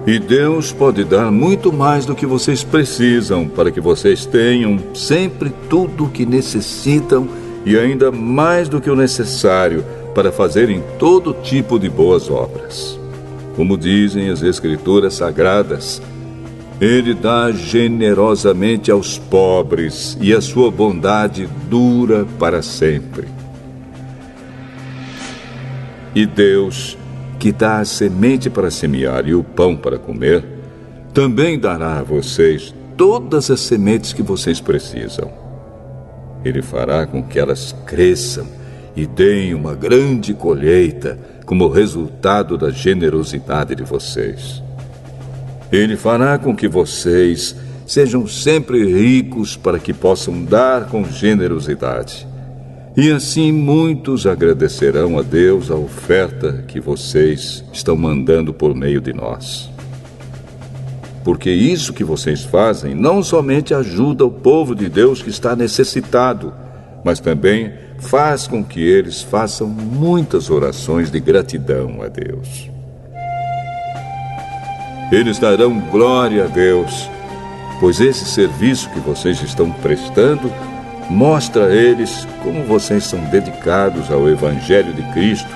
E Deus pode dar muito mais do que vocês precisam para que vocês tenham sempre tudo o que necessitam e ainda mais do que o necessário para fazerem todo tipo de boas obras. Como dizem as Escrituras Sagradas, Ele dá generosamente aos pobres e a sua bondade dura para sempre. E Deus, que dá a semente para semear e o pão para comer, também dará a vocês todas as sementes que vocês precisam. Ele fará com que elas cresçam e deem uma grande colheita como resultado da generosidade de vocês. Ele fará com que vocês sejam sempre ricos para que possam dar com generosidade. E assim muitos agradecerão a Deus a oferta que vocês estão mandando por meio de nós. Porque isso que vocês fazem não somente ajuda o povo de Deus que está necessitado, mas também faz com que eles façam muitas orações de gratidão a Deus. Eles darão glória a Deus, pois esse serviço que vocês estão prestando mostra a eles como vocês são dedicados ao Evangelho de Cristo,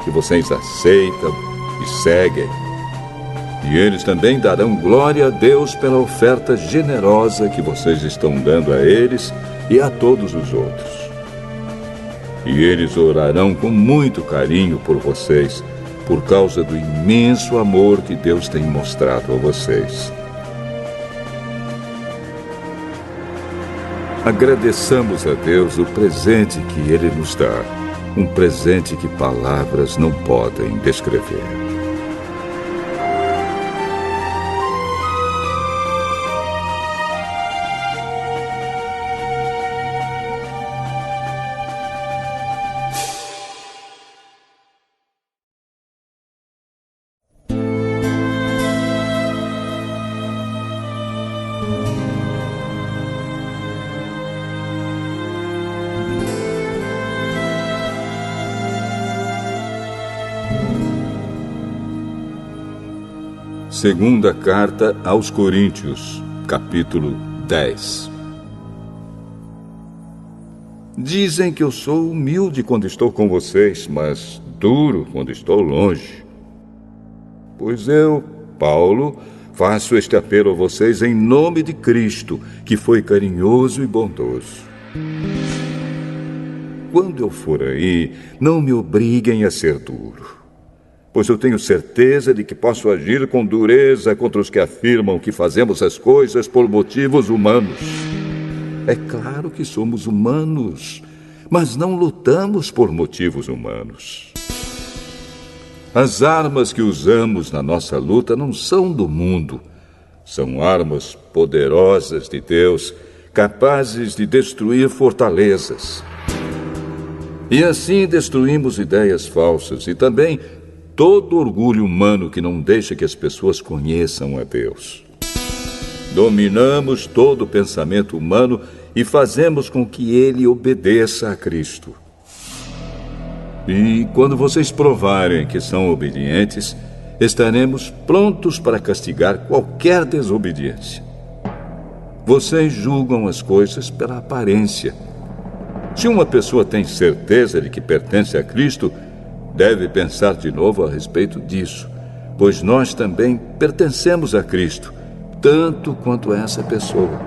que vocês aceitam e seguem. E eles também darão glória a Deus pela oferta generosa que vocês estão dando a eles e a todos os outros. E eles orarão com muito carinho por vocês, por causa do imenso amor que Deus tem mostrado a vocês. Agradeçamos a Deus o presente que Ele nos dá, um presente que palavras não podem descrever. Segunda Carta aos Coríntios, capítulo 10. Dizem que eu sou humilde quando estou com vocês, mas duro quando estou longe. Pois eu, Paulo, faço este apelo a vocês em nome de Cristo, que foi carinhoso e bondoso. Quando eu for aí, não me obriguem a ser duro, pois eu tenho certeza de que posso agir com dureza contra os que afirmam que fazemos as coisas por motivos humanos. É claro que somos humanos, mas não lutamos por motivos humanos. As armas que usamos na nossa luta não são do mundo. São armas poderosas de Deus, capazes de destruir fortalezas. E assim destruímos ideias falsas e também todo orgulho humano que não deixa que as pessoas conheçam a Deus. Dominamos todo o pensamento humano e fazemos com que ele obedeça a Cristo. E quando vocês provarem que são obedientes, estaremos prontos para castigar qualquer desobediência. Vocês julgam as coisas pela aparência. Se uma pessoa tem certeza de que pertence a Cristo, deve pensar de novo a respeito disso, pois nós também pertencemos a Cristo, tanto quanto essa pessoa.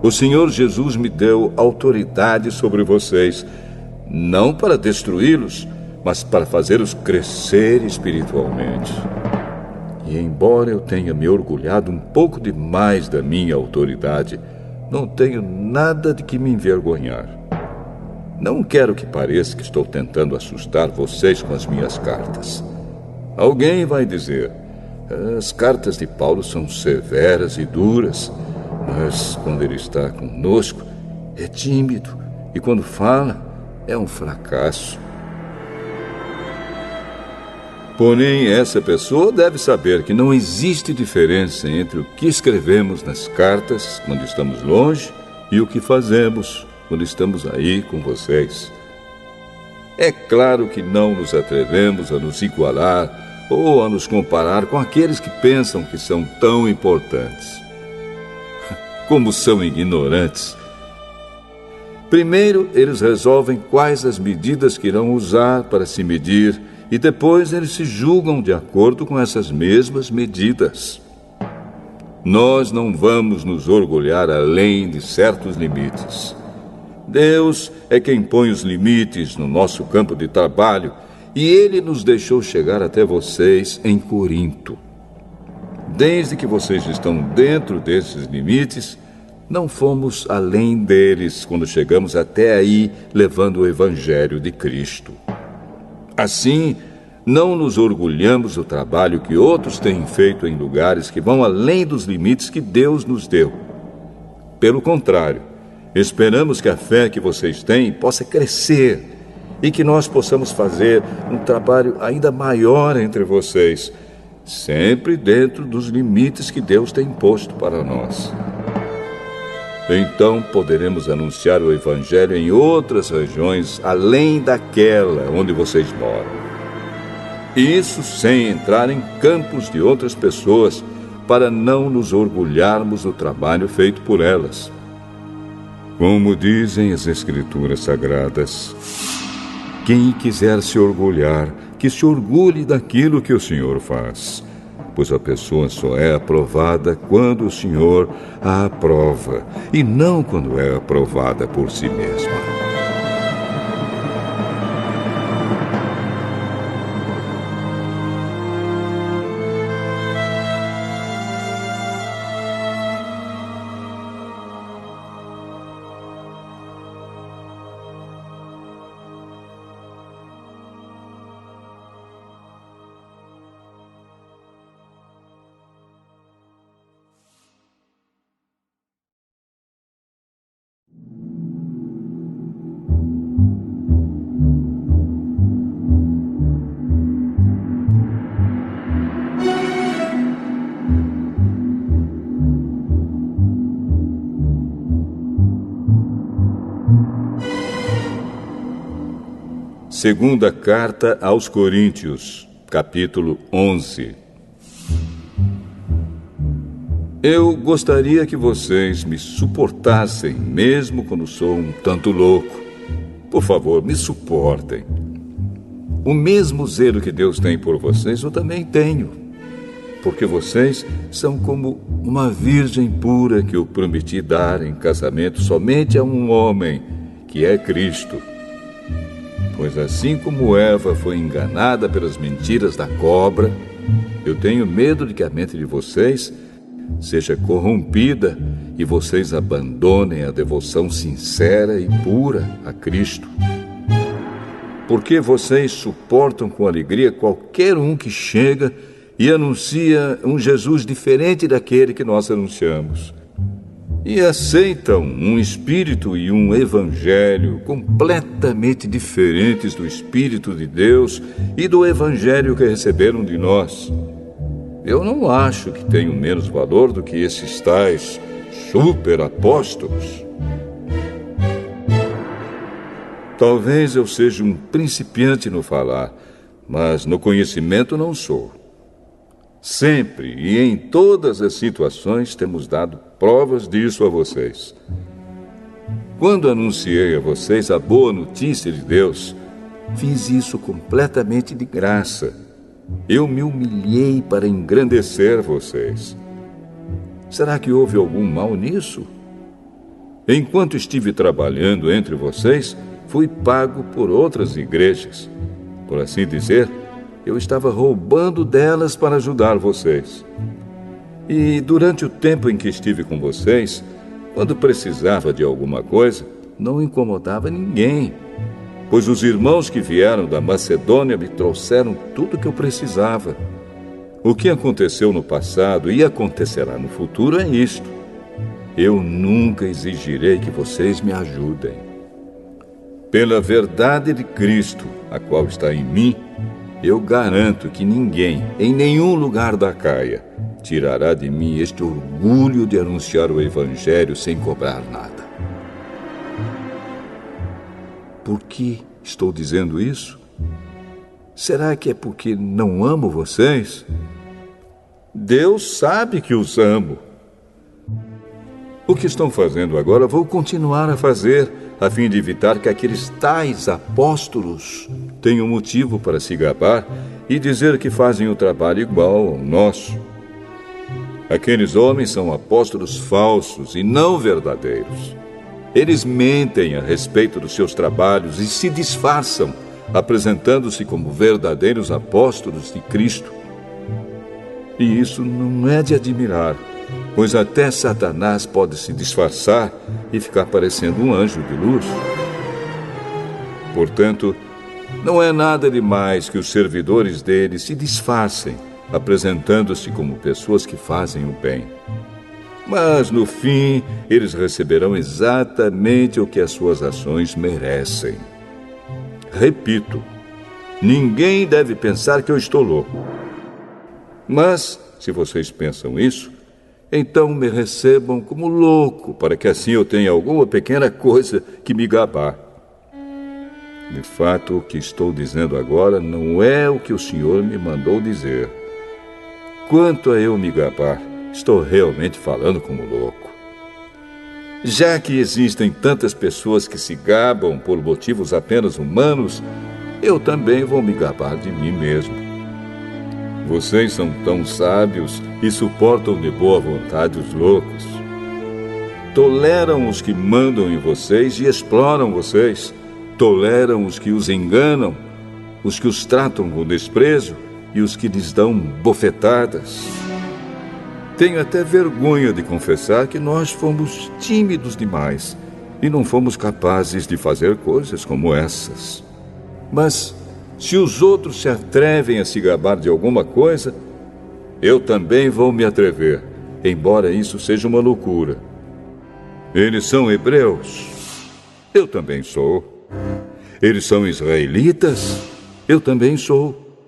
O Senhor Jesus me deu autoridade sobre vocês, não para destruí-los, mas para fazê-los crescer espiritualmente. E embora eu tenha me orgulhado um pouco demais da minha autoridade, não tenho nada de que me envergonhar. Não quero que pareça que estou tentando assustar vocês com as minhas cartas. Alguém vai dizer, as cartas de Paulo são severas e duras, mas quando ele está conosco, é tímido, e quando fala, é um fracasso. Porém, essa pessoa deve saber que não existe diferença entre o que escrevemos nas cartas, quando estamos longe, e o que fazemos quando estamos aí com vocês. É claro que não nos atrevemos a nos igualar ou a nos comparar com aqueles que pensam que são tão importantes. Como são ignorantes! Primeiro, eles resolvem quais as medidas que irão usar para se medir, e depois eles se julgam de acordo com essas mesmas medidas. Nós não vamos nos orgulhar além de certos limites. Deus é quem põe os limites no nosso campo de trabalho, e Ele nos deixou chegar até vocês em Corinto. Desde que vocês estão dentro desses limites, não fomos além deles quando chegamos até aí levando o Evangelho de Cristo. Assim, não nos orgulhamos do trabalho que outros têm feito em lugares que vão além dos limites que Deus nos deu. Pelo contrário, esperamos que a fé que vocês têm possa crescer e que nós possamos fazer um trabalho ainda maior entre vocês, sempre dentro dos limites que Deus tem imposto para nós. Então poderemos anunciar o Evangelho em outras regiões além daquela onde vocês moram. Isso sem entrar em campos de outras pessoas, para não nos orgulharmos do trabalho feito por elas. Como dizem as Escrituras Sagradas, quem quiser se orgulhar, que se orgulhe daquilo que o Senhor faz, pois a pessoa só é aprovada quando o Senhor a aprova, e não quando é aprovada por si mesma. Segunda Carta aos Coríntios, capítulo 11. Eu gostaria que vocês me suportassem, mesmo quando sou um tanto louco. Por favor, me suportem. O mesmo zelo que Deus tem por vocês, eu também tenho. Porque vocês são como uma virgem pura que eu prometi dar em casamento somente a um homem, que é Cristo. Pois assim como Eva foi enganada pelas mentiras da cobra, eu tenho medo de que a mente de vocês seja corrompida e vocês abandonem a devoção sincera e pura a Cristo. Porque vocês suportam com alegria qualquer um que chega e anuncia um Jesus diferente daquele que nós anunciamos. E aceitam um espírito e um evangelho completamente diferentes do Espírito de Deus e do evangelho que receberam de nós. Eu não acho que tenho menos valor do que esses tais super-apóstolos. Talvez eu seja um principiante no falar, mas no conhecimento não sou. Sempre e em todas as situações temos dado provas disso a vocês. Quando anunciei a vocês a boa notícia de Deus, fiz isso completamente de graça. Eu me humilhei para engrandecer vocês. Será que houve algum mal nisso? Enquanto estive trabalhando entre vocês, fui pago por outras igrejas. Por assim dizer, eu estava roubando delas para ajudar vocês. E durante o tempo em que estive com vocês, quando precisava de alguma coisa, não incomodava ninguém, pois os irmãos que vieram da Macedônia me trouxeram tudo o que eu precisava. O que aconteceu no passado e acontecerá no futuro é isto: eu nunca exigirei que vocês me ajudem. Pela verdade de Cristo, a qual está em mim, eu garanto que ninguém, em nenhum lugar da Acaia, tirará de mim este orgulho de anunciar o Evangelho sem cobrar nada. Por que estou dizendo isso? Será que é porque não amo vocês? Deus sabe que os amo. O que estão fazendo agora, vou continuar a fazer, a fim de evitar que aqueles tais apóstolos tenham motivo para se gabar e dizer que fazem o trabalho igual ao nosso. Aqueles homens são apóstolos falsos e não verdadeiros. Eles mentem a respeito dos seus trabalhos e se disfarçam, apresentando-se como verdadeiros apóstolos de Cristo. E isso não é de admirar, pois até Satanás pode se disfarçar e ficar parecendo um anjo de luz. Portanto, não é nada demais que os servidores dele se disfarcem, apresentando-se como pessoas que fazem o bem. Mas, no fim, eles receberão exatamente o que as suas ações merecem. Repito, ninguém deve pensar que eu estou louco. Mas, se vocês pensam isso, então me recebam como louco, para que assim eu tenha alguma pequena coisa que me gabar. De fato, o que estou dizendo agora não é o que o Senhor me mandou dizer. Quanto a eu me gabar, estou realmente falando como louco. Já que existem tantas pessoas que se gabam por motivos apenas humanos, eu também vou me gabar de mim mesmo. Vocês são tão sábios e suportam de boa vontade os loucos. Toleram os que mandam em vocês e exploram vocês. Toleram os que os enganam, os que os tratam com desprezo e os que lhes dão bofetadas. Tenho até vergonha de confessar que nós fomos tímidos demais e não fomos capazes de fazer coisas como essas. Mas, se os outros se atrevem a se gabar de alguma coisa, eu também vou me atrever, embora isso seja uma loucura. Eles são hebreus? Eu também sou. Eles são israelitas? Eu também sou.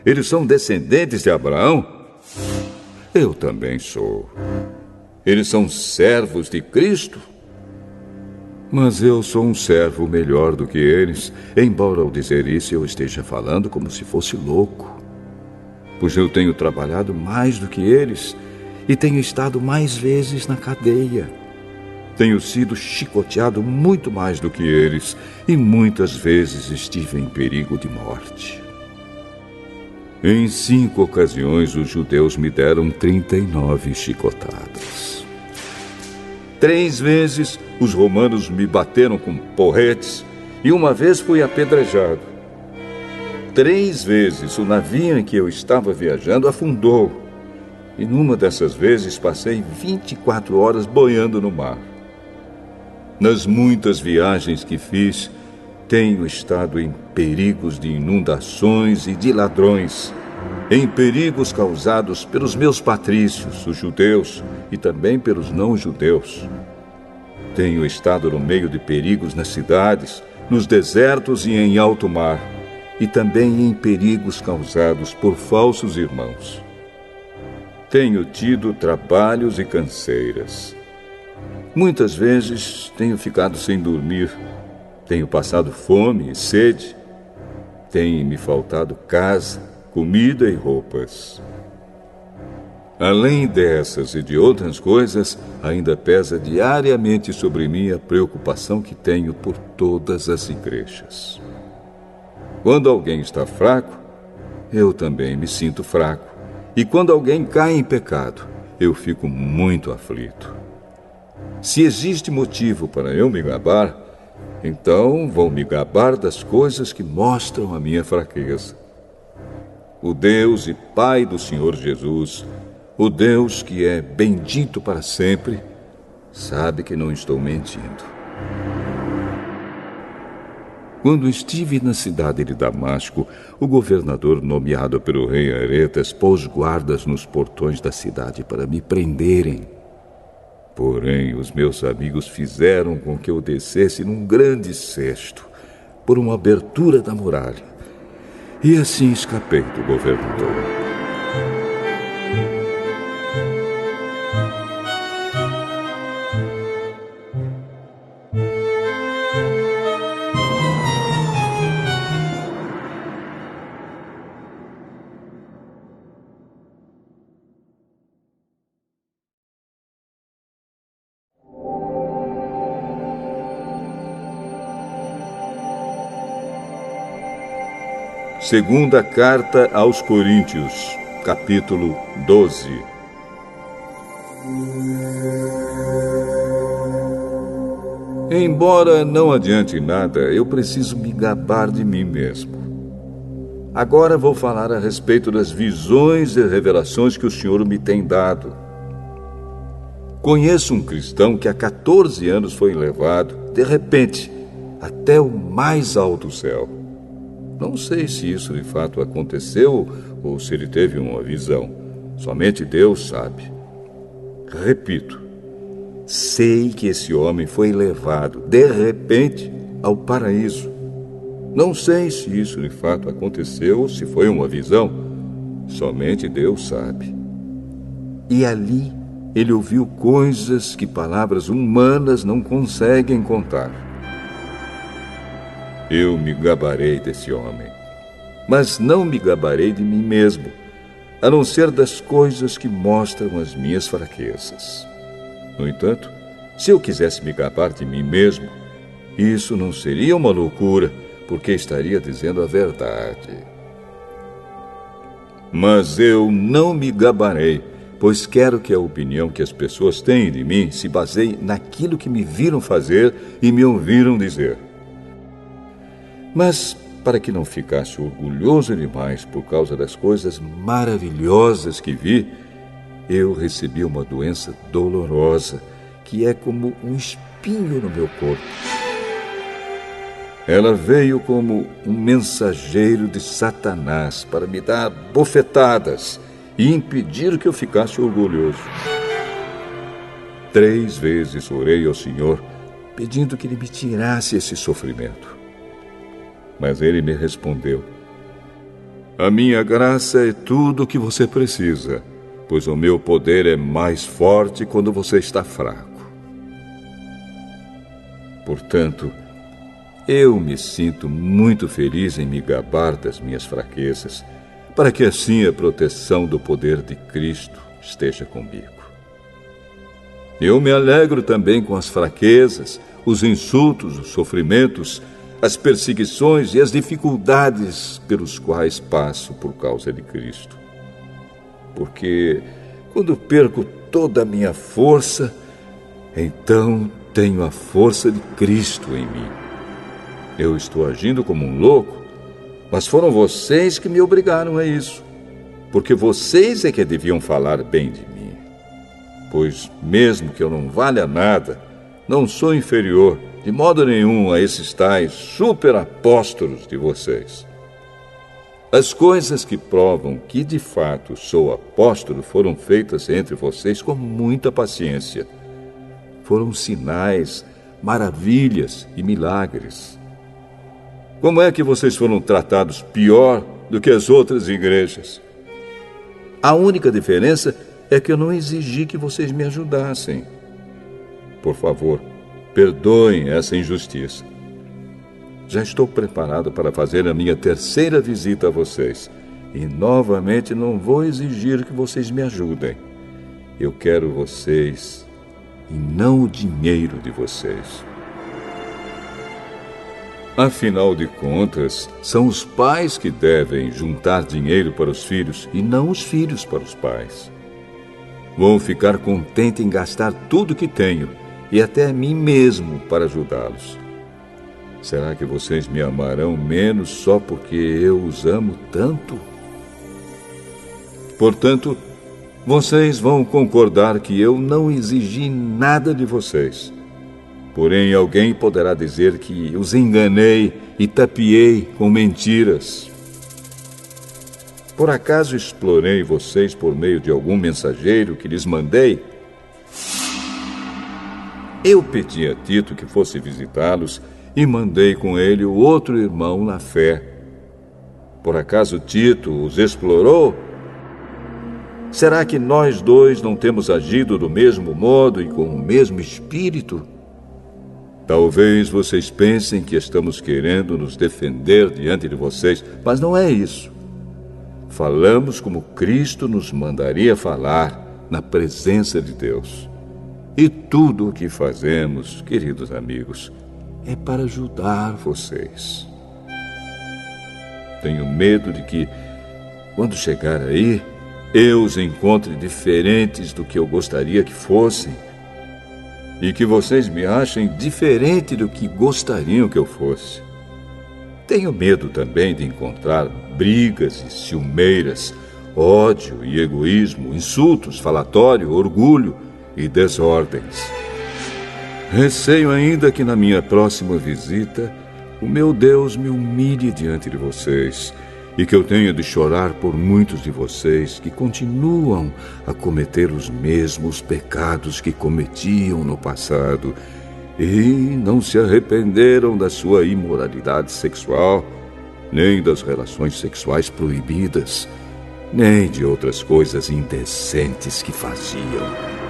Eles são descendentes de Abraão? Eu também sou. Eles são servos de Cristo? Mas eu sou um servo melhor do que eles, embora ao dizer isso eu esteja falando como se fosse louco. Pois eu tenho trabalhado mais do que eles e tenho estado mais vezes na cadeia. Tenho sido chicoteado muito mais do que eles e muitas vezes estive em perigo de morte. Em 5 ocasiões, os judeus me deram 39 chicotadas. 3 vezes, os romanos me bateram com porretes e uma vez fui apedrejado. 3 vezes, o navio em que eu estava viajando afundou. E numa dessas vezes, passei 24 horas boiando no mar. Nas muitas viagens que fiz, tenho estado em perigos de inundações e de ladrões, em perigos causados pelos meus patrícios, os judeus, e também pelos não-judeus. Tenho estado no meio de perigos nas cidades, nos desertos e em alto mar, e também em perigos causados por falsos irmãos. Tenho tido trabalhos e canseiras. Muitas vezes tenho ficado sem dormir. Tenho passado fome e sede. Tem me faltado casa, comida e roupas. Além dessas e de outras coisas, ainda pesa diariamente sobre mim a preocupação que tenho por todas as igrejas. Quando alguém está fraco, eu também me sinto fraco. E quando alguém cai em pecado, eu fico muito aflito. Se existe motivo para eu me gabar, então vou me gabar das coisas que mostram a minha fraqueza. O Deus e Pai do Senhor Jesus, o Deus que é bendito para sempre, sabe que não estou mentindo. Quando estive na cidade de Damasco, o governador nomeado pelo rei Aretas pôs guardas nos portões da cidade para me prenderem. Porém, os meus amigos fizeram com que eu descesse num grande cesto por uma abertura da muralha. E assim escapei do governador. Segunda carta aos Coríntios, capítulo 12. Embora não adiante nada, eu preciso me gabar de mim mesmo. Agora vou falar a respeito das visões e revelações que o Senhor me tem dado. Conheço um cristão que há 14 anos foi levado, de repente, até o mais alto céu. Não sei se isso de fato aconteceu ou se ele teve uma visão. Somente Deus sabe. Repito, sei que esse homem foi levado, de repente, ao paraíso. Não sei se isso de fato aconteceu ou se foi uma visão. Somente Deus sabe. E ali ele ouviu coisas que palavras humanas não conseguem contar. Eu me gabarei desse homem, mas não me gabarei de mim mesmo, a não ser das coisas que mostram as minhas fraquezas. No entanto, se eu quisesse me gabar de mim mesmo, isso não seria uma loucura, porque estaria dizendo a verdade. Mas eu não me gabarei, pois quero que a opinião que as pessoas têm de mim se baseie naquilo que me viram fazer e me ouviram dizer. Mas, para que não ficasse orgulhoso demais por causa das coisas maravilhosas que vi, eu recebi uma doença dolorosa, que é como um espinho no meu corpo. Ela veio como um mensageiro de Satanás para me dar bofetadas e impedir que eu ficasse orgulhoso. 3 vezes orei ao Senhor, pedindo que Ele me tirasse esse sofrimento. Mas ele me respondeu: a minha graça é tudo o que você precisa, pois o meu poder é mais forte quando você está fraco. Portanto, eu me sinto muito feliz em me gabar das minhas fraquezas, para que assim a proteção do poder de Cristo esteja comigo. Eu me alegro também com as fraquezas, os insultos, os sofrimentos, as perseguições e as dificuldades pelos quais passo por causa de Cristo. Porque quando perco toda a minha força, então tenho a força de Cristo em mim. Eu estou agindo como um louco, mas foram vocês que me obrigaram a isso, porque vocês é que deviam falar bem de mim. Pois mesmo que eu não valha nada, não sou inferior de modo nenhum a esses tais superapóstolos de vocês. As coisas que provam que de fato sou apóstolo foram feitas entre vocês com muita paciência. Foram sinais, maravilhas e milagres. Como é que vocês foram tratados pior do que as outras igrejas? A única diferença é que eu não exigi que vocês me ajudassem. Por favor, perdoem essa injustiça. Já estou preparado para fazer a minha 3ª visita a vocês. E novamente não vou exigir que vocês me ajudem. Eu quero vocês e não o dinheiro de vocês. Afinal de contas, são os pais que devem juntar dinheiro para os filhos e não os filhos para os pais. Vou ficar contente em gastar tudo que tenho e até a mim mesmo para ajudá-los. Será que vocês me amarão menos só porque eu os amo tanto? Portanto, vocês vão concordar que eu não exigi nada de vocês. Porém, alguém poderá dizer que os enganei e tapeei com mentiras. Por acaso explorei vocês por meio de algum mensageiro que lhes mandei? Eu pedi a Tito que fosse visitá-los e mandei com ele o outro irmão na fé. Por acaso Tito os explorou? Será que nós dois não temos agido do mesmo modo e com o mesmo espírito? Talvez vocês pensem que estamos querendo nos defender diante de vocês, mas não é isso. Falamos como Cristo nos mandaria falar na presença de Deus. E tudo o que fazemos, queridos amigos, é para ajudar vocês. Tenho medo de que, quando chegar aí, eu os encontre diferentes do que eu gostaria que fossem e que vocês me achem diferente do que gostariam que eu fosse. Tenho medo também de encontrar brigas e ciumeiras, ódio e egoísmo, insultos, falatório, orgulho e desordens. Receio ainda que na minha próxima visita o meu Deus me humilhe diante de vocês e que eu tenha de chorar por muitos de vocês que continuam a cometer os mesmos pecados que cometiam no passado e não se arrependeram da sua imoralidade sexual, nem das relações sexuais proibidas, nem de outras coisas indecentes que faziam.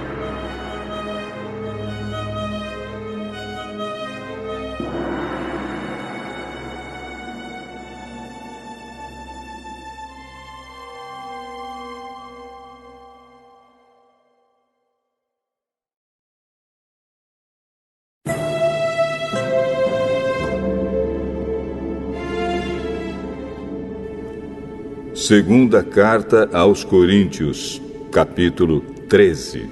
Segunda Carta aos Coríntios, capítulo 13.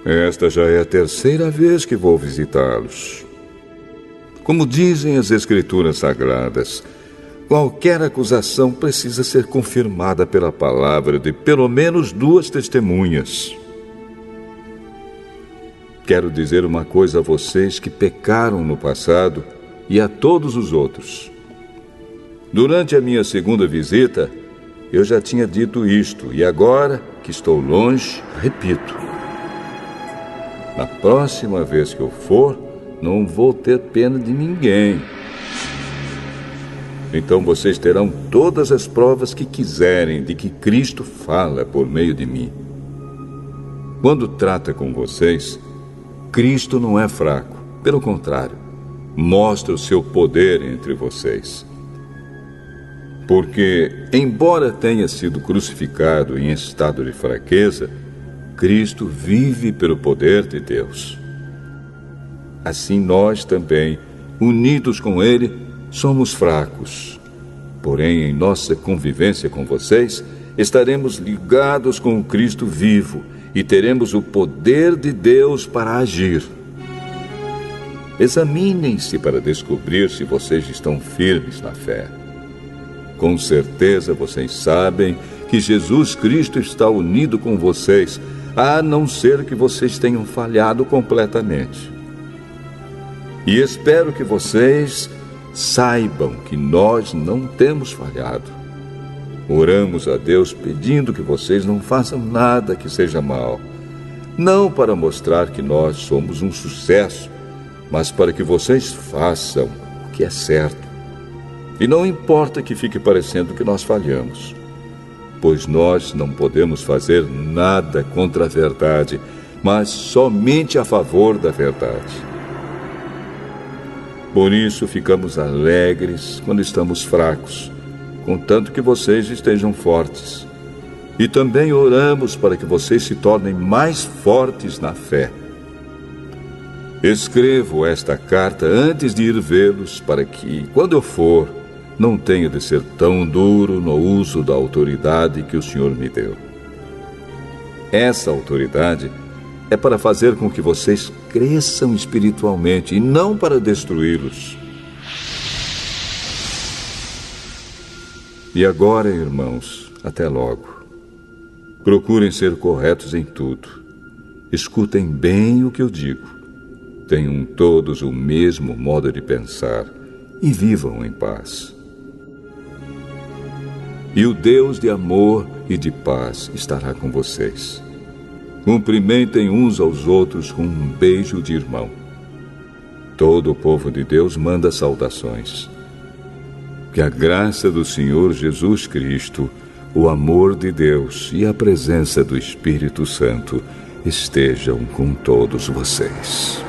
Esta já é a terceira vez que vou visitá-los. Como dizem as Escrituras Sagradas, qualquer acusação precisa ser confirmada pela palavra de pelo menos 2 testemunhas. Quero dizer uma coisa a vocês que pecaram no passado e a todos os outros. Durante a minha segunda visita, eu já tinha dito isto, e agora que estou longe, repito. Na próxima vez que eu for, não vou ter pena de ninguém. Então vocês terão todas as provas que quiserem de que Cristo fala por meio de mim. Quando trata com vocês, Cristo não é fraco, pelo contrário, mostra o seu poder entre vocês. Porque, embora tenha sido crucificado em estado de fraqueza, Cristo vive pelo poder de Deus. Assim nós também, unidos com Ele, somos fracos. Porém, em nossa convivência com vocês, estaremos ligados com o Cristo vivo e teremos o poder de Deus para agir. Examinem-se para descobrir se vocês estão firmes na fé. Com certeza vocês sabem que Jesus Cristo está unido com vocês, a não ser que vocês tenham falhado completamente. E espero que vocês saibam que nós não temos falhado. Oramos a Deus pedindo que vocês não façam nada que seja mal, não para mostrar que nós somos um sucesso, mas para que vocês façam o que é certo. E não importa que fique parecendo que nós falhamos, pois nós não podemos fazer nada contra a verdade, mas somente a favor da verdade. Por isso ficamos alegres quando estamos fracos, contanto que vocês estejam fortes. E também oramos para que vocês se tornem mais fortes na fé. Escrevo esta carta antes de ir vê-los, para que, quando eu for, não tenha de ser tão duro no uso da autoridade que o Senhor me deu. Essa autoridade é para fazer com que vocês cresçam espiritualmente e não para destruí-los. E agora, irmãos, até logo. Procurem ser corretos em tudo. Escutem bem o que eu digo. Tenham todos o mesmo modo de pensar e vivam em paz. E o Deus de amor e de paz estará com vocês. Cumprimentem uns aos outros com um beijo de irmão. Todo o povo de Deus manda saudações. Que a graça do Senhor Jesus Cristo, o amor de Deus e a presença do Espírito Santo estejam com todos vocês.